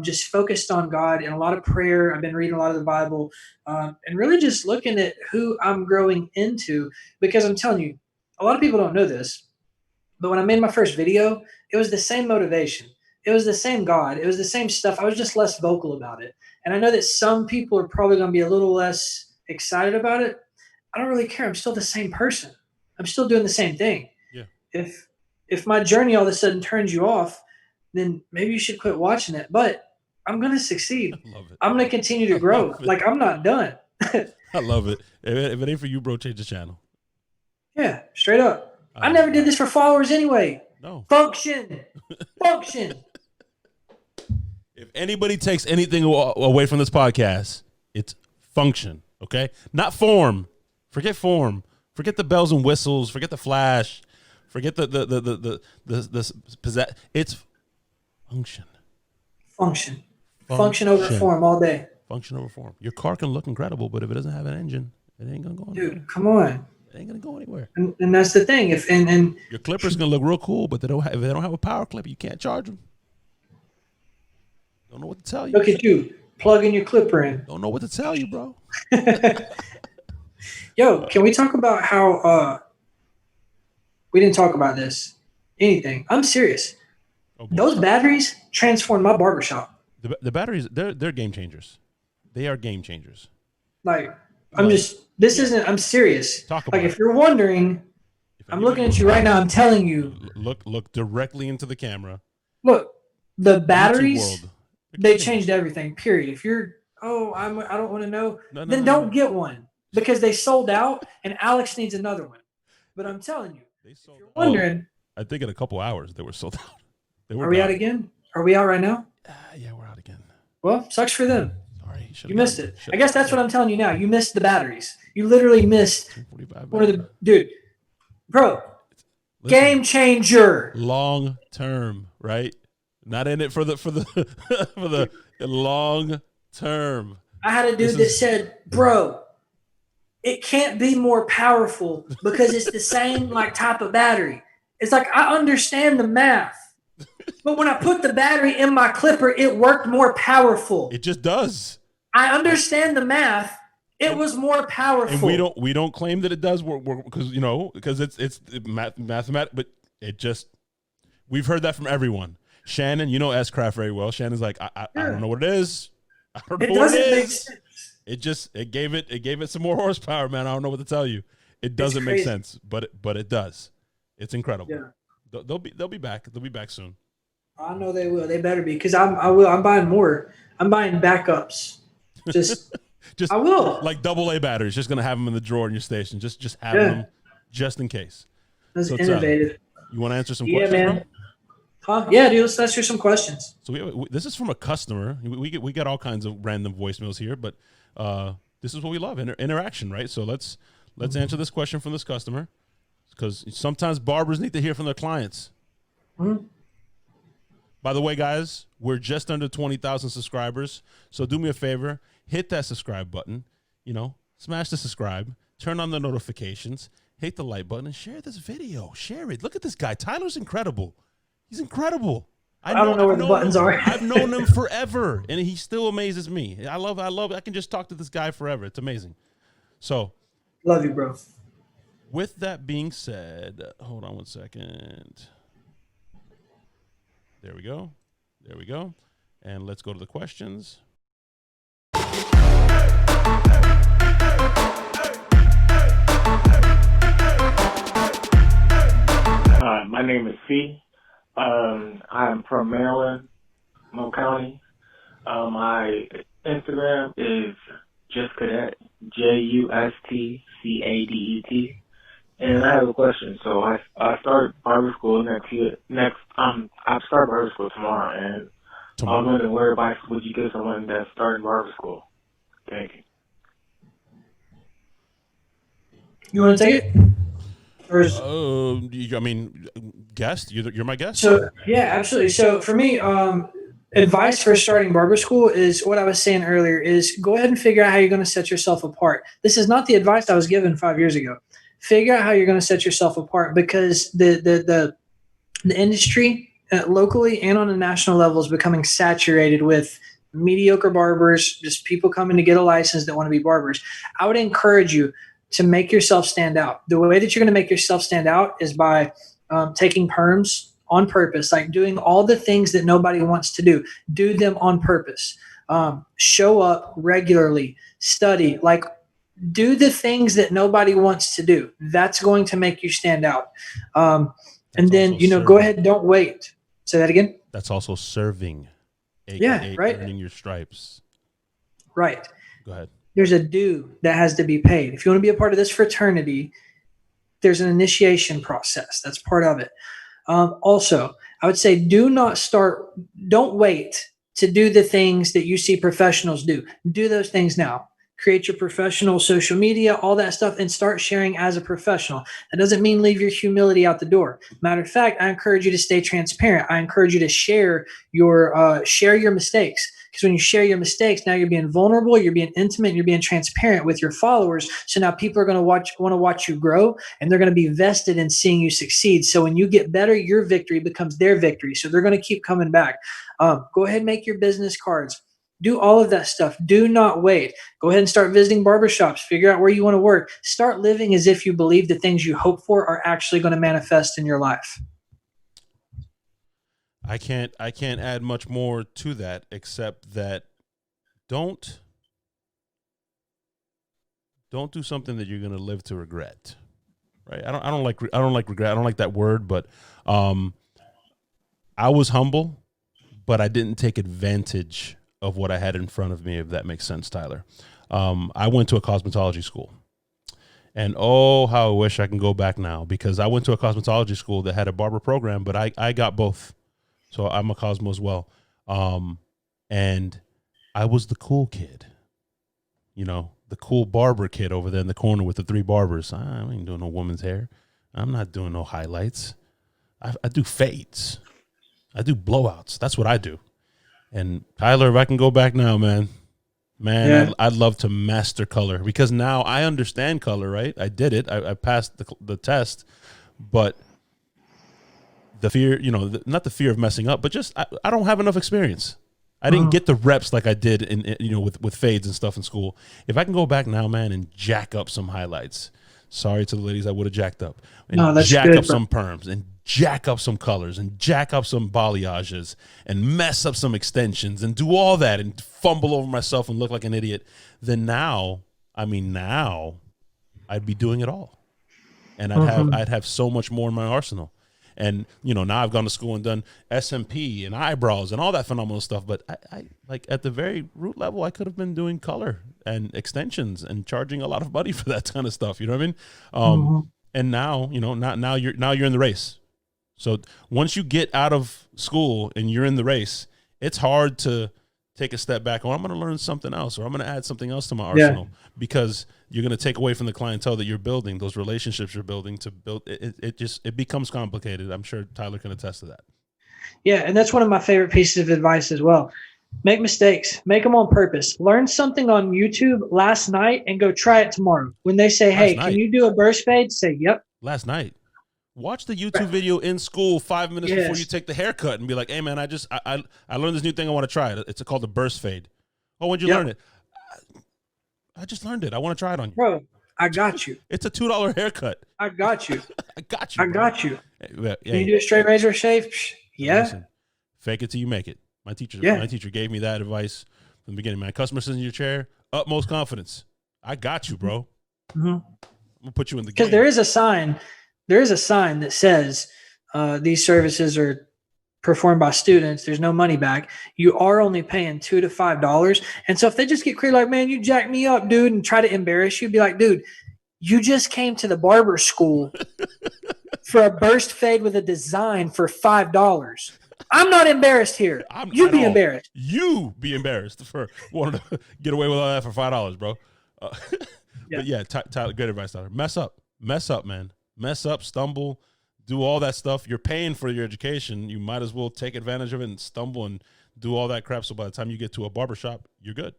just focused on God and a lot of prayer. I've been reading a lot of the Bible and really just looking at who I'm growing into, because I'm telling you, a lot of people don't know this, but when I made my first video, it was the same motivation. It was the same God. It was the same stuff. I was just less vocal about it. And I know that some people are probably going to be a little less excited about it. I don't really care. I'm still the same person. I'm still doing the same thing. Yeah. If my journey all of a sudden turns you off, then maybe you should quit watching it. But I'm going to succeed. I love it. I'm going to continue to grow. Like, I'm not done. I love it. If it ain't for you, bro, change the channel. Yeah, straight up. I never did this for followers anyway. No. Function. If anybody takes anything away from this podcast, it's function, okay? Not form. Forget form. Forget the bells and whistles. Forget the flash. Forget the it's function. Function over form all day. Function over form. Your car can look incredible, but if it doesn't have an engine, it ain't gonna go anywhere. Dude, come on. It ain't gonna go anywhere. And that's the thing. And your clipper's gonna look real cool, but if they don't have a power clipper, you can't charge them. Don't know what to tell you. Look at you plugging your clipper in. Don't know what to tell you, bro. Yo, can we talk about how we didn't talk about this? Anything? I'm serious. Oh, those batteries transformed my barbershop. The batteries, they're game changers. They are game changers. I'm serious. Talk about if you're wondering, I'm looking at you right now. I'm telling you. Look directly into the camera. Look, the batteries, they changed everything, period. If you're, I don't want to know, then don't get one because they sold out and Alex needs another one. But I'm telling you, if you're wondering. I think in a couple hours they were sold out. Are we out again? Are we out right now? Yeah, we're out again. Well, sucks for them. Sorry. You missed it. I guess that's what I'm telling you now. You missed the batteries. You literally missed one of the dude, bro. Listen, game changer. Long term, right? Not in it for the for the long term. I had a dude that said, "Bro, it can't be more powerful because it's the same like type of battery." It's like I understand the math, but when I put the battery in my clipper, it worked more powerful. It just does. I understand the math. It was more powerful. And we don't claim that it does work because it's mathematical, but it just we've heard that from everyone. Shannon, you know S-Craft very well. Shannon's like, I don't know what it is. I don't know what it is. It gave it some more horsepower, man. I don't know what to tell you. It doesn't make sense, but it does. It's incredible. Yeah. They'll be back. They'll be back soon. I know they will. They better be because I'm buying more. I'm buying backups. Just I will. Like AA batteries. Just gonna have them in the drawer in your station. Just have them just in case. That's innovative. You want to answer some questions, man. Bro? Huh? Yeah, dude. Let's answer some questions. So this is from a customer. We get all kinds of random voicemails here, but this is what we love, interaction, right? So let's answer this question from this customer because sometimes barbers need to hear from their clients. Mm-hmm. By the way, guys, we're just under 20,000 subscribers. So do me a favor, hit that subscribe button, smash the subscribe, turn on the notifications, hit the like button, and share this video. Share it. Look at this guy. Tyler's incredible. He's incredible. I don't know where the buttons are. I've known him forever, and he still amazes me. I love it. I can just talk to this guy forever. It's amazing. So. Love you, bro. With that being said, hold on one second. There we go. And let's go to the questions. My name is C. I'm from Maryland, Monroe County. My Instagram is Just Cadet, JUSTCADET. And I have a question. So I start barber school I start barber school tomorrow, and I was wondering what advice would you give someone that's starting barber school? Thank you. You want to take it? Or guest. You're my guest. So yeah, absolutely. So for me, advice for starting barber school is what I was saying earlier: is go ahead and figure out how you're going to set yourself apart. This is not the advice I was given 5 years ago. Figure out how you're going to set yourself apart because the industry locally and on a national level is becoming saturated with mediocre barbers, just people coming to get a license that want to be barbers. I would encourage you to make yourself stand out. The way that you're going to make yourself stand out is by taking perms on purpose, like doing all the things that nobody wants to do. Do them on purpose. Show up regularly. Study. Like, do the things that nobody wants to do. That's going to make you stand out. And then, go ahead. Don't wait. Say that again. That's also serving. Yeah, right. Earning your stripes. Right. Go ahead. There's a due that has to be paid. If you want to be a part of this fraternity, there's an initiation process. That's part of it. Also, I would say don't wait to do the things that you see professionals do. Do those things now. Create your professional social media, all that stuff, and start sharing as a professional. That doesn't mean leave your humility out the door. Matter of fact, I encourage you to stay transparent. I encourage you to share your mistakes. Because when you share your mistakes, now you're being vulnerable, you're being intimate, you're being transparent with your followers. So now people are going to want to watch you grow, and they're going to be vested in seeing you succeed. So when you get better, your victory becomes their victory. So they're going to keep coming back. Go ahead and make your business cards. Do all of that stuff. Do not wait. Go ahead and start visiting barbershops. Figure out where you want to work. Start living as if you believe the things you hope for are actually going to manifest in your life. I can't add much more to that except that don't do something that you're going to live to regret. Right? I don't like regret. I don't like that word, but I was humble, but I didn't take advantage of what I had in front of me, if that makes sense, Tyler. I went to a cosmetology school. And oh, how I wish I can go back now, because I went to a cosmetology school that had a barber program, but I got both. So I'm a Cosmo as well. And I was the cool kid, you know, the cool barber kid over there in the corner with the 3 barbers. I ain't doing no woman's hair. I'm not doing no highlights. I do fades. I do blowouts. That's what I do. And Tyler, if I can go back now, man, Yeah. I'd love to master color, because now I understand color, right? I did it. I passed the test, but the fear, you know, not the fear of messing up, but just I don't have enough experience. I didn't get the reps like I did you know, with fades and stuff in school. If I can go back now, man, and jack up some highlights. Sorry to the ladies I would have jacked up. And No, that's jack good, up bro. some perms and jack up some colors and jack up some balayages and mess up some extensions and do all that and fumble over myself and look like an idiot. Then now, now I'd be doing it all. And I'd have so much more in my arsenal. And, you know, now I've gone to school and done SMP and eyebrows and all that phenomenal stuff. But I like at the very root level, I could have been doing color and extensions and charging a lot of money for that kind of stuff. You know what I mean? And now, you know, now you're in the race. So once you get out of school and you're in the race, it's hard to take a step back. Or I'm going to learn something else, or I'm going to add something else to my arsenal, because you're going to take away from the clientele that you're building, those relationships you're building to build. It becomes complicated. I'm sure Tyler can attest to that. Yeah, and that's one of my favorite pieces of advice as well. Make mistakes, make them on purpose. Learn something on YouTube last night and go try it tomorrow. When they say, "Hey, can you do a burst fade?" Say, "Yep." Last night. Watch the YouTube video in school 5 minutes before you take the haircut and be like, "Hey man, I learned this new thing. I want to try it. It's called the burst fade." Oh, when'd you learn it? I just learned it. I want to try it on you. Bro, I got you. It's a $2 haircut. I got you. I got you. I got you. Hey, can you do a straight razor shave? Yeah. Listen, fake it till you make it. My teacher gave me that advice from the beginning. Man, customer sits in your chair, utmost confidence. I got you, bro. I'm gonna put you in the game. Because there is a sign that says these services are performed by students. There's no money back. You are only paying $2 to $5. And so if they just get clear, like, "Man, you jacked me up, dude," and try to embarrass you, be like, "Dude, you just came to the barber school for a burst fade with a design for $5. I'm not embarrassed here. You be embarrassed. You be embarrassed for wanting to get away with all that for $5, bro. But yeah, Tyler, good advice, Tyler. Mess up, man. Mess up, stumble, do all that stuff. You're paying for your education. You might as well take advantage of it and stumble and do all that crap. So by the time you get to a barbershop, you're good.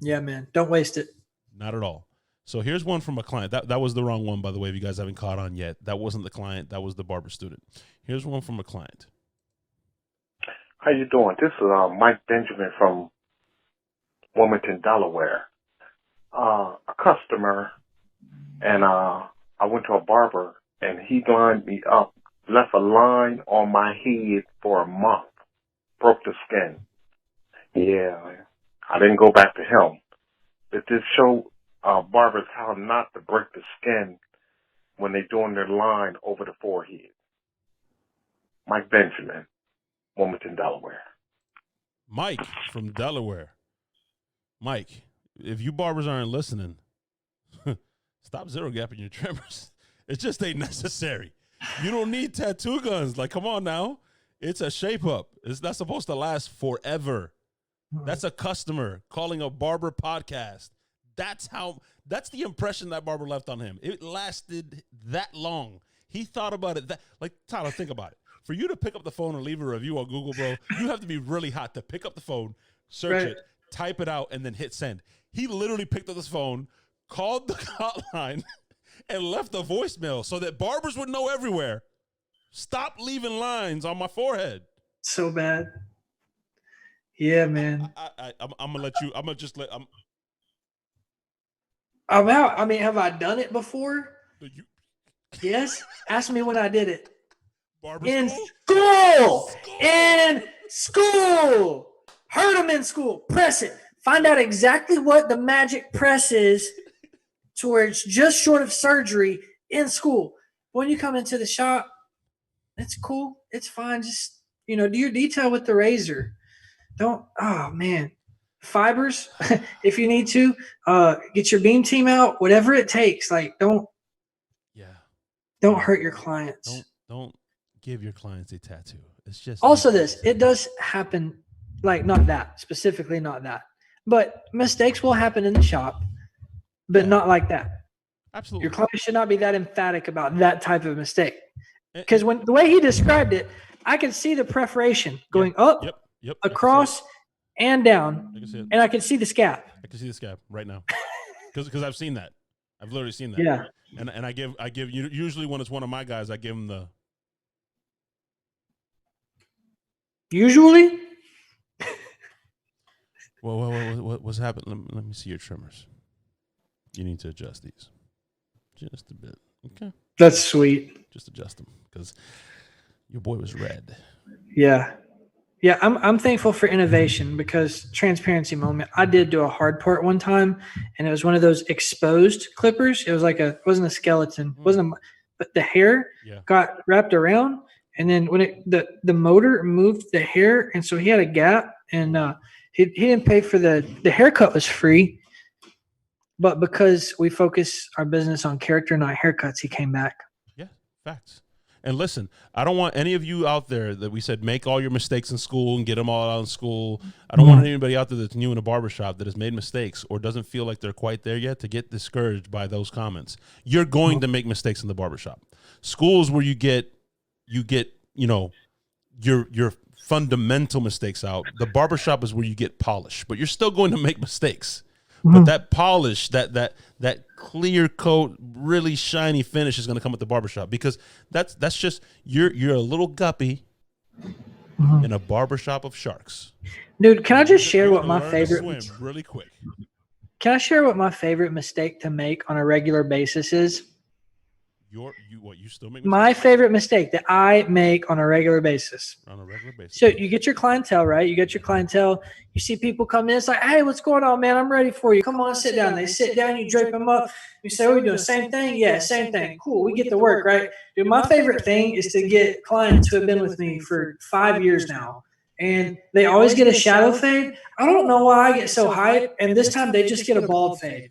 Yeah, man. Don't waste it. Not at all. So here's one from a client. That was the wrong one, by the way, if you guys haven't caught on yet. That wasn't the client. That was the barber student. Here's one from a client. How you doing? This is Mike Benjamin from Wilmington, Delaware. A customer, and I went to a barber, and he lined me up, left a line on my head for a month, broke the skin. Yeah, I didn't go back to him. But this show barbers how not to break the skin when they're doing their line over the forehead. Mike Benjamin, Wilmington, Delaware. Mike from Delaware. Mike, if you barbers aren't listening, stop zero gapping your trimmers. It just ain't necessary. You don't need tattoo guns. Like, come on now. It's a shape up. It's not supposed to last forever. That's a customer calling a barber podcast. That's the impression that barber left on him. It lasted that long. He thought about it. Like, Tyler, think about it. For you to pick up the phone and leave a review on Google, bro, you have to be really hot to pick up the phone, search it, type it out, and then hit send. He literally picked up his phone, called the hotline, and left a voicemail so that barbers would know everywhere. Stop leaving lines on my forehead. So bad. Yeah, man. I'm gonna let you. I'm gonna just let. I'm out. I mean, have I done it before? Yes. Ask me when I did it. Barber in school? In school. Heard them in school. Press it. Find out exactly what the magic press is to where it's just short of surgery in school. When you come into the shop, it's cool. It's fine. Just, do your detail with the razor. Don't, oh man. Fibers, if you need to, get your beam team out, whatever it takes. Like, don't hurt your clients. Don't give your clients a tattoo. It's just Also, it does happen, like not that specifically, not that, but mistakes will happen in the shop, but not like that. Absolutely. Your client should not be that emphatic about that type of mistake. Because And- when the way he described it, I could see the perforation going up, Yep. across, and down, I can see it. and I could see the scab. I can see the scab right now because I've seen that. I've literally seen that. Yeah. And I give usually when it's one of my guys, I give him the. Usually. What's happening? Let me see your trimmers. You need to adjust these just a bit. Okay. That's sweet. Just adjust them because your boy was red. Yeah. Yeah, I'm thankful for innovation because transparency moment. I did do a hard part one time, and it was one of those exposed clippers. It was like it wasn't a skeleton, but the hair got wrapped around, and then when the motor moved the hair, and so he had a gap, and he didn't pay for the haircut was free, but because we focus our business on character, not haircuts, he came back. Yeah, facts. And listen, I don't want any of you out there that we said make all your mistakes in school and get them all out in school. I don't want anybody out there that's new in a barbershop that has made mistakes or doesn't feel like they're quite there yet to get discouraged by those comments. You're going to make mistakes in the barbershop. Schools where you get your fundamental mistakes out. The barbershop is where you get polished, but you're still going to make mistakes. But that polish, that clear coat, really shiny finish is going to come at the barbershop because that's just you're a little guppy in a barbershop of sharks. Dude, can I just share what my favorite swim really quick? Can I share what my favorite mistake to make on a regular basis is? You still make mistakes? My favorite mistake that I make on a regular basis. On a regular basis. So you get your clientele, right? You get your clientele. You see people come in. It's like, hey, what's going on, man? I'm ready for you. Come on, sit down. They sit down. You drape them up. You say, what are we doing? Same thing? Yeah, same thing. Cool. We get to work, right? Dude, my favorite thing is to get clients who have been with me for 5 years now. And they always get a shadow fade. I don't know why I get so hyped. And this time they just get a bald fade.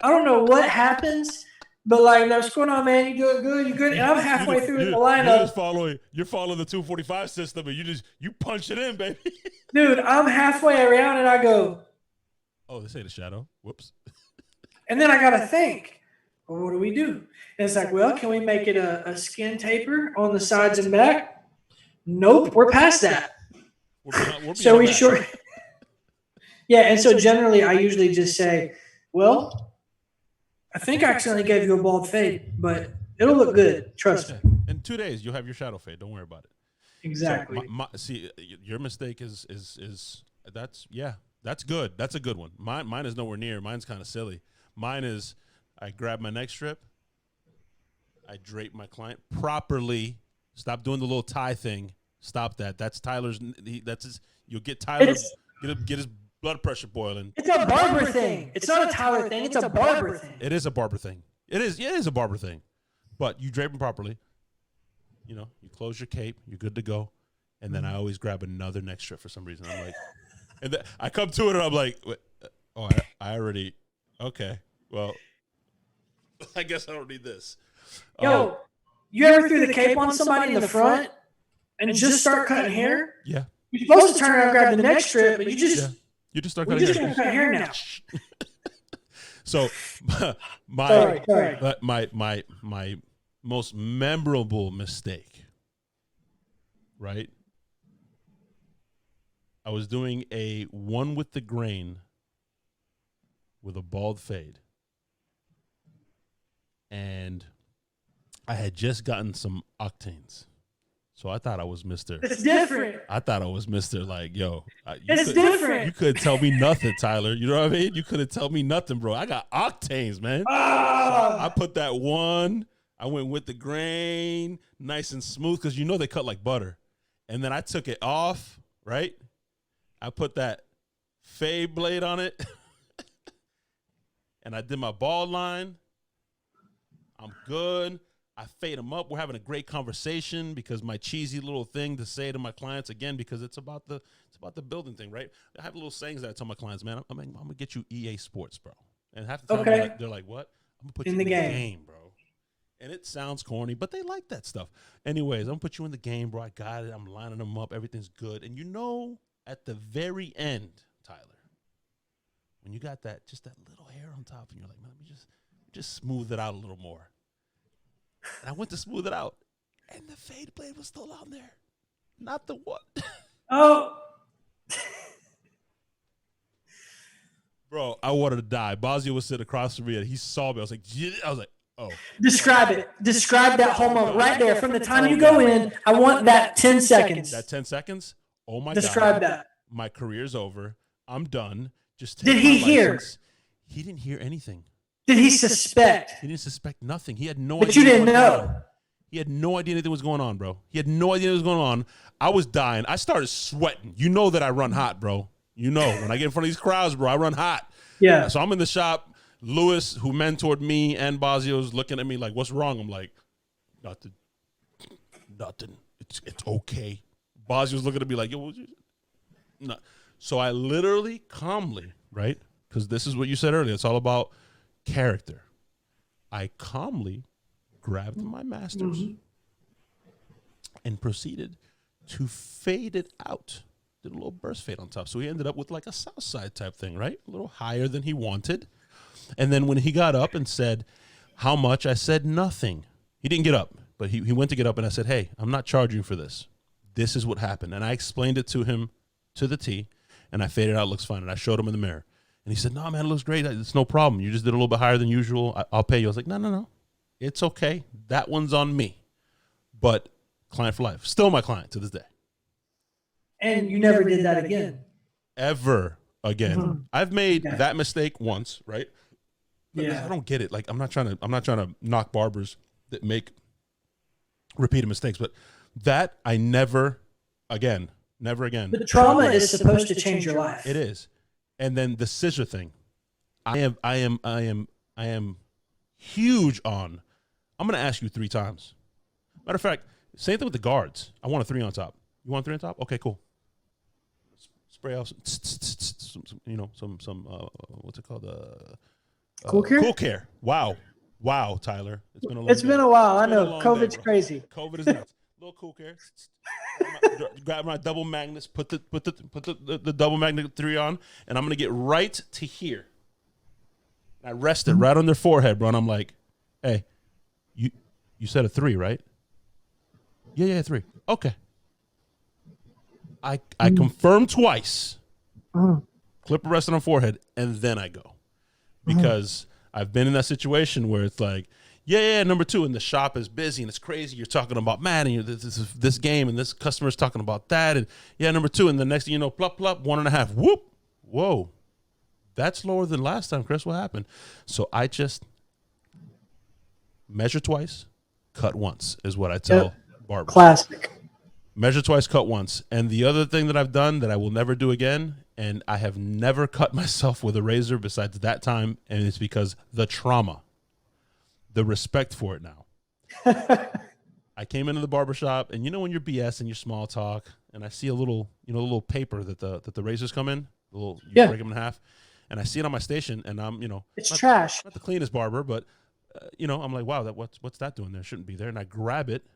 I don't know what happens. But like, what's going on, man? You doing good? You good? And I'm halfway through the lineup. You're following the 245 system, and you punch it in, baby. Dude, I'm halfway around, and I go, oh, this ain't a shadow. Whoops. And then I gotta think, well, what do we do? And it's like, well, can we make it a skin taper on the sides and back? Nope, we're past that. So we short. Yeah, and so generally, I usually just say, well, I think I accidentally gave you a bald fade, but it'll look good. Trust me. In 2 days, you'll have your shadow fade. Don't worry about it. Exactly. So see, your mistake is that's good. That's a good one. Mine is nowhere near. Mine's kind of silly. Mine is I grab my neck strip, I drape my client properly. Stop doing the little tie thing. Stop that. That's Tyler's. You'll get Tyler get his blood pressure boiling. It's a barber thing. It's not a Tyler thing. It's a barber thing. It is a barber thing. It is a barber thing. But you drape them properly. You close your cape. You're good to go. And then I always grab another neck strip for some reason. I'm like, and then I come to it and I'm like, I already, okay. Well, I guess I don't need this. Yo, you ever threw the cape on somebody in the front and just start cutting hair? Yeah. You're supposed to turn around and grab the neck strip, but you just... Yeah. You just start cutting hair. Cut hair now. So my most memorable mistake, right? I was doing a one with the grain with a bald fade. And I had just gotten some octanes. So I thought I was Mr. It's different. I thought I was Mr. Like, yo. It's different. You couldn't tell me nothing, Tyler. You know what I mean? You couldn't tell me nothing, bro. I got octanes, man. So I put that one. I went with the grain, nice and smooth, because they cut like butter. And then I took it off, right? I put that fade blade on it. And I did my bald line. I'm good. I fade them up. We're having a great conversation because my cheesy little thing to say to my clients, again, because it's about the building thing, right? I have little sayings that I tell my clients, man, I'm gonna get you EA Sports, bro. And half the time they're like, what? I'm gonna put you in the game, bro. And it sounds corny, but they like that stuff. Anyways, I'm going to put you in the game, bro. I got it. I'm lining them up. Everything's good. And at the very end, Tyler, when you got that little hair on top, and you're like, man, let me just smooth it out a little more. And I went to smooth it out, and the fade blade was still on there. Not the what? Oh. Bro, I wanted to die. Bazio was sitting across from me, and he saw me. I was like, oh. Describe it. Describe that whole moment right there. From the time you go in, I want that 10 seconds. That 10 seconds? Oh, my God. Describe that. My career's over. I'm done. Just take Did he my hear? license. He didn't hear anything. Did he suspect? He didn't suspect nothing. He had no idea. But you didn't what was going know. on. He had no idea anything was going on, bro. He had no idea what was going on. I was dying. I started sweating. You know that I run hot, bro. You know, when I get in front of these crowds, bro, I run hot. Yeah. So I'm in the shop. Lewis, who mentored me, and Bazio's looking at me like, what's wrong? I'm like, nothing. It's okay. Bazio's looking at me like, yo, no. So I literally calmly, right? Because this is what you said earlier. It's all about character. I calmly grabbed my masters and proceeded to fade it out. Did a little burst fade on top. So he ended up with like a south side type thing, right? A little higher than he wanted. And then when he got up and said, how much? I said nothing. He didn't get up, but he went to get up, and I said, hey, I'm not charging you for this. This is what happened. And I explained it to him to the T, and I faded out. It looks fine. And I showed him in the mirror. And he said, no, man, it looks great. It's no problem. You just did a little bit higher than usual. I'll pay you. I was like, no. It's okay. That one's on me. But client for life. Still my client to this day. And you never did that again. Ever again. I've made that mistake once, right? But Yeah. I don't get it. Like, I'm not trying to knock barbers that make repeated mistakes, but that I never again. But trauma is supposed to change your life. It is. And then the scissor thing. I am huge on. I'm going to ask you 3 times. Matter of fact, same thing with the guards. I want a 3 on top. You want a 3 on top? Okay, cool. Spray off some what's it called? Cool care? Cool care. Wow, Tyler. It's been a long It's day. been a while. I It's been a know. long COVID's day, bro. crazy. COVID is nuts. Little cool care. Grab my double magnets. Put the double magnet 3 on, and I'm gonna get right to here. And I rest it right on their forehead, bro. And I'm like, hey, you said a 3, right? Yeah, 3. Okay. I confirm twice. Clipper rested on forehead, and then I go. Because I've been in that situation where it's like, yeah, number 2, and the shop is busy and it's crazy. You're talking about Madden, you're this game, and this customer's talking about that, and yeah, number 2, and the next thing you know, plop, 1.5, whoop, whoa, that's lower than last time, Chris. What happened? So I just measure twice, cut once is what I tell barbers. Classic. Measure twice, cut once. And the other thing that I've done that I will never do again, and I have never cut myself with a razor besides that time, and it's because the trauma, the respect for it now. I came into the barbershop, and you know when you're BS and you're small talk, and I see a little paper that the razors come in, you break them in half, and I see it on my station, and I'm, It's trash. not the cleanest barber, but I'm like, wow, what's that doing there? Shouldn't be there. And I grab it,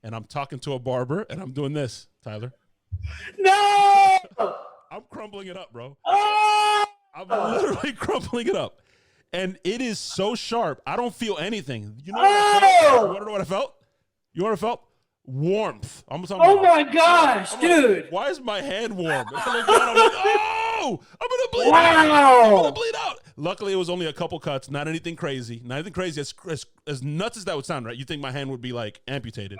and I'm talking to a barber, and I'm doing this, Tyler. No! I'm crumbling it up, bro. Oh! I'm literally crumbling it up. And it is so sharp, I don't feel anything. You know what I felt? You want to know what I felt? You know what I felt? Warmth. Oh my gosh, dude. Why is my hand warm? I'm like, oh, I'm going to bleed out. I'm going to bleed out. Luckily, it was only a couple cuts, not anything crazy. Not anything crazy. As nuts as that would sound, right? You think my hand would be like amputated.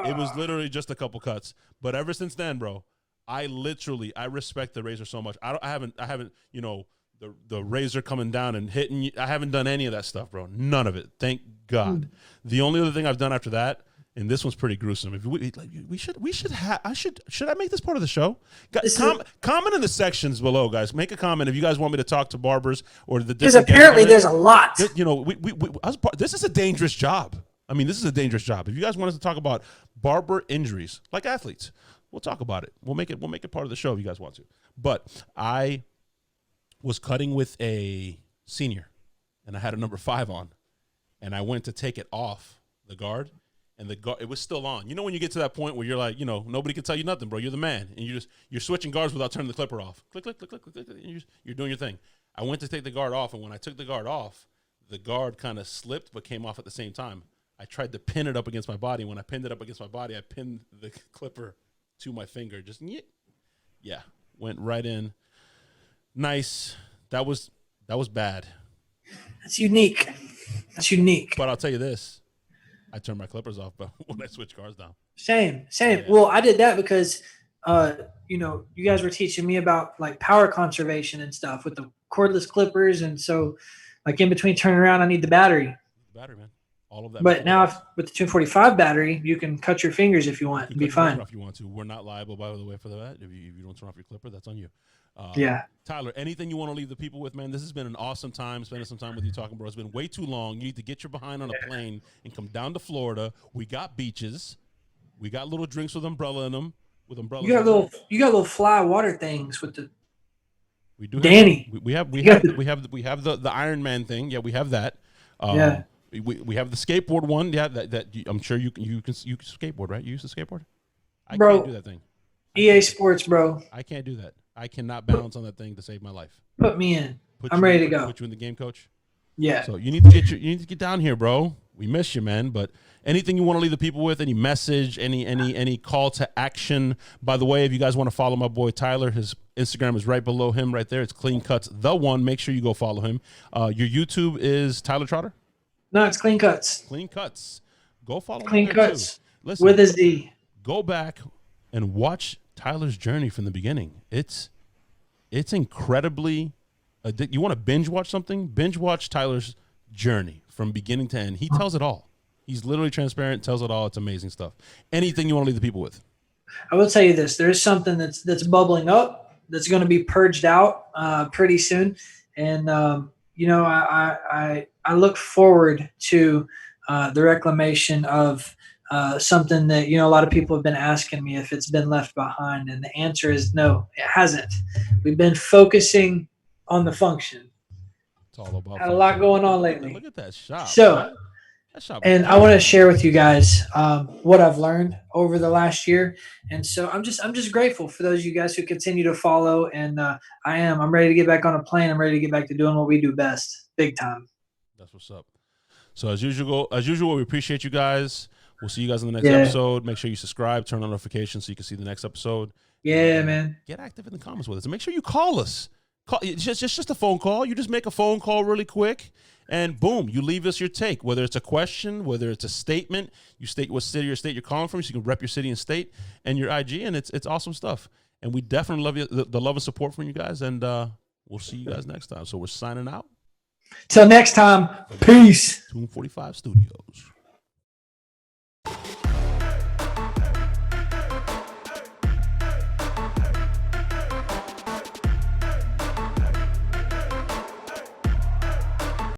It was literally just a couple cuts. But ever since then, bro, I respect the razor so much. I haven't, the razor coming down and hitting you. I haven't done any of that stuff, bro. None of it. Thank God. The only other thing I've done after that, and this one's pretty gruesome. If should I make this part of the show? Comment in the sections below, guys. Make a comment if you guys want me to talk to barbers or the. Because apparently there's a lot. This is a dangerous job. I mean, this is a dangerous job. If you guys want us to talk about barber injuries, like athletes, we'll talk about it. We'll make it part of the show if you guys want to. But I was cutting with a senior, and I had a number 5 on, and I went to take it off the guard, and the guard, it was still on. You know when you get to that point where you're like, nobody can tell you nothing, bro. You're the man, and you're switching guards without turning the clipper off. Click, click, click, click, click, click, and you're doing your thing. I went to take the guard off, and when I took the guard off, the guard kind of slipped but came off at the same time. I tried to pin it up against my body. When I pinned it up against my body, I pinned the clipper to my finger. Just went right in. Nice. That was bad. That's unique. But I'll tell you this. I turned my clippers off, but when I switched guards down. Same. Yeah. Well, I did that because, you guys were teaching me about like power conservation and stuff with the cordless clippers. And so like in between turning around, I need the battery. Battery, man. All of that. But now with the 245 battery, you can cut your fingers if you want. It'd be fine. If you want to. We're not liable, by the way, for that. If you don't turn off your clipper, that's on you. Tyler, anything you want to leave the people with, man? This has been an awesome time spending some time with you talking, bro. It's been way too long. You need to get your behind on a plane and come down to Florida. We got beaches. We got little drinks with umbrella in them. With umbrellas. You got little fly water things with the. We do. Danny. We have the Iron Man thing. Yeah, we have that. We have the skateboard one. Yeah, that I'm sure you can skateboard, right? You use the skateboard. I can't do that thing. EA Sports, bro. I can't do that. I cannot balance on that thing to save my life. Put me in. I'm ready to go. Put you in the game, coach. Yeah. So you need to get down here, bro. We miss you, man. But anything you want to leave the people with, any message, any call to action. By the way, if you guys want to follow my boy Tyler, his Instagram is right below him, right there. It's Clean Cuts the one. Make sure you go follow him. Your YouTube is Tyler Trotter. No, it's Clean Cuts. Clean Cuts. Go follow Clean him there Cuts. too. Listen, with a Z. Go back and watch Tyler's journey from the beginning. It's incredibly. You want to binge watch something? Binge watch Tyler's journey from beginning to end. He tells it all. He's literally transparent, tells it all. It's amazing stuff. Anything you want to leave the people with? I will tell you this. There's something that's bubbling up that's going to be purged out pretty soon. And, I look forward to the reclamation of something that, a lot of people have been asking me if it's been left behind. And the answer is no, it hasn't. We've been focusing on the function. It's all about had a lot going on lately. Look at that shop. So, and I want to share with you guys what I've learned over the last year. And so I'm just grateful for those of you guys who continue to follow. And I'm ready to get back on a plane. I'm ready to get back to doing what we do best, big time. That's what's up. So as usual, we appreciate you guys. We'll see you guys in the next episode. Make sure you subscribe, turn on notifications so you can see the next episode. Yeah, man. Get active in the comments with us, and make sure you call us. It's just a phone call. You just make a phone call really quick, and boom, you leave us your take. Whether it's a question, whether it's a statement, you state what city or state you're calling from, so you can rep your city and state and your IG, and it's awesome stuff. And we definitely love you, the love and support from you guys, and we'll see you guys next time. So we're signing out. Till next time, peace. 245 Studios.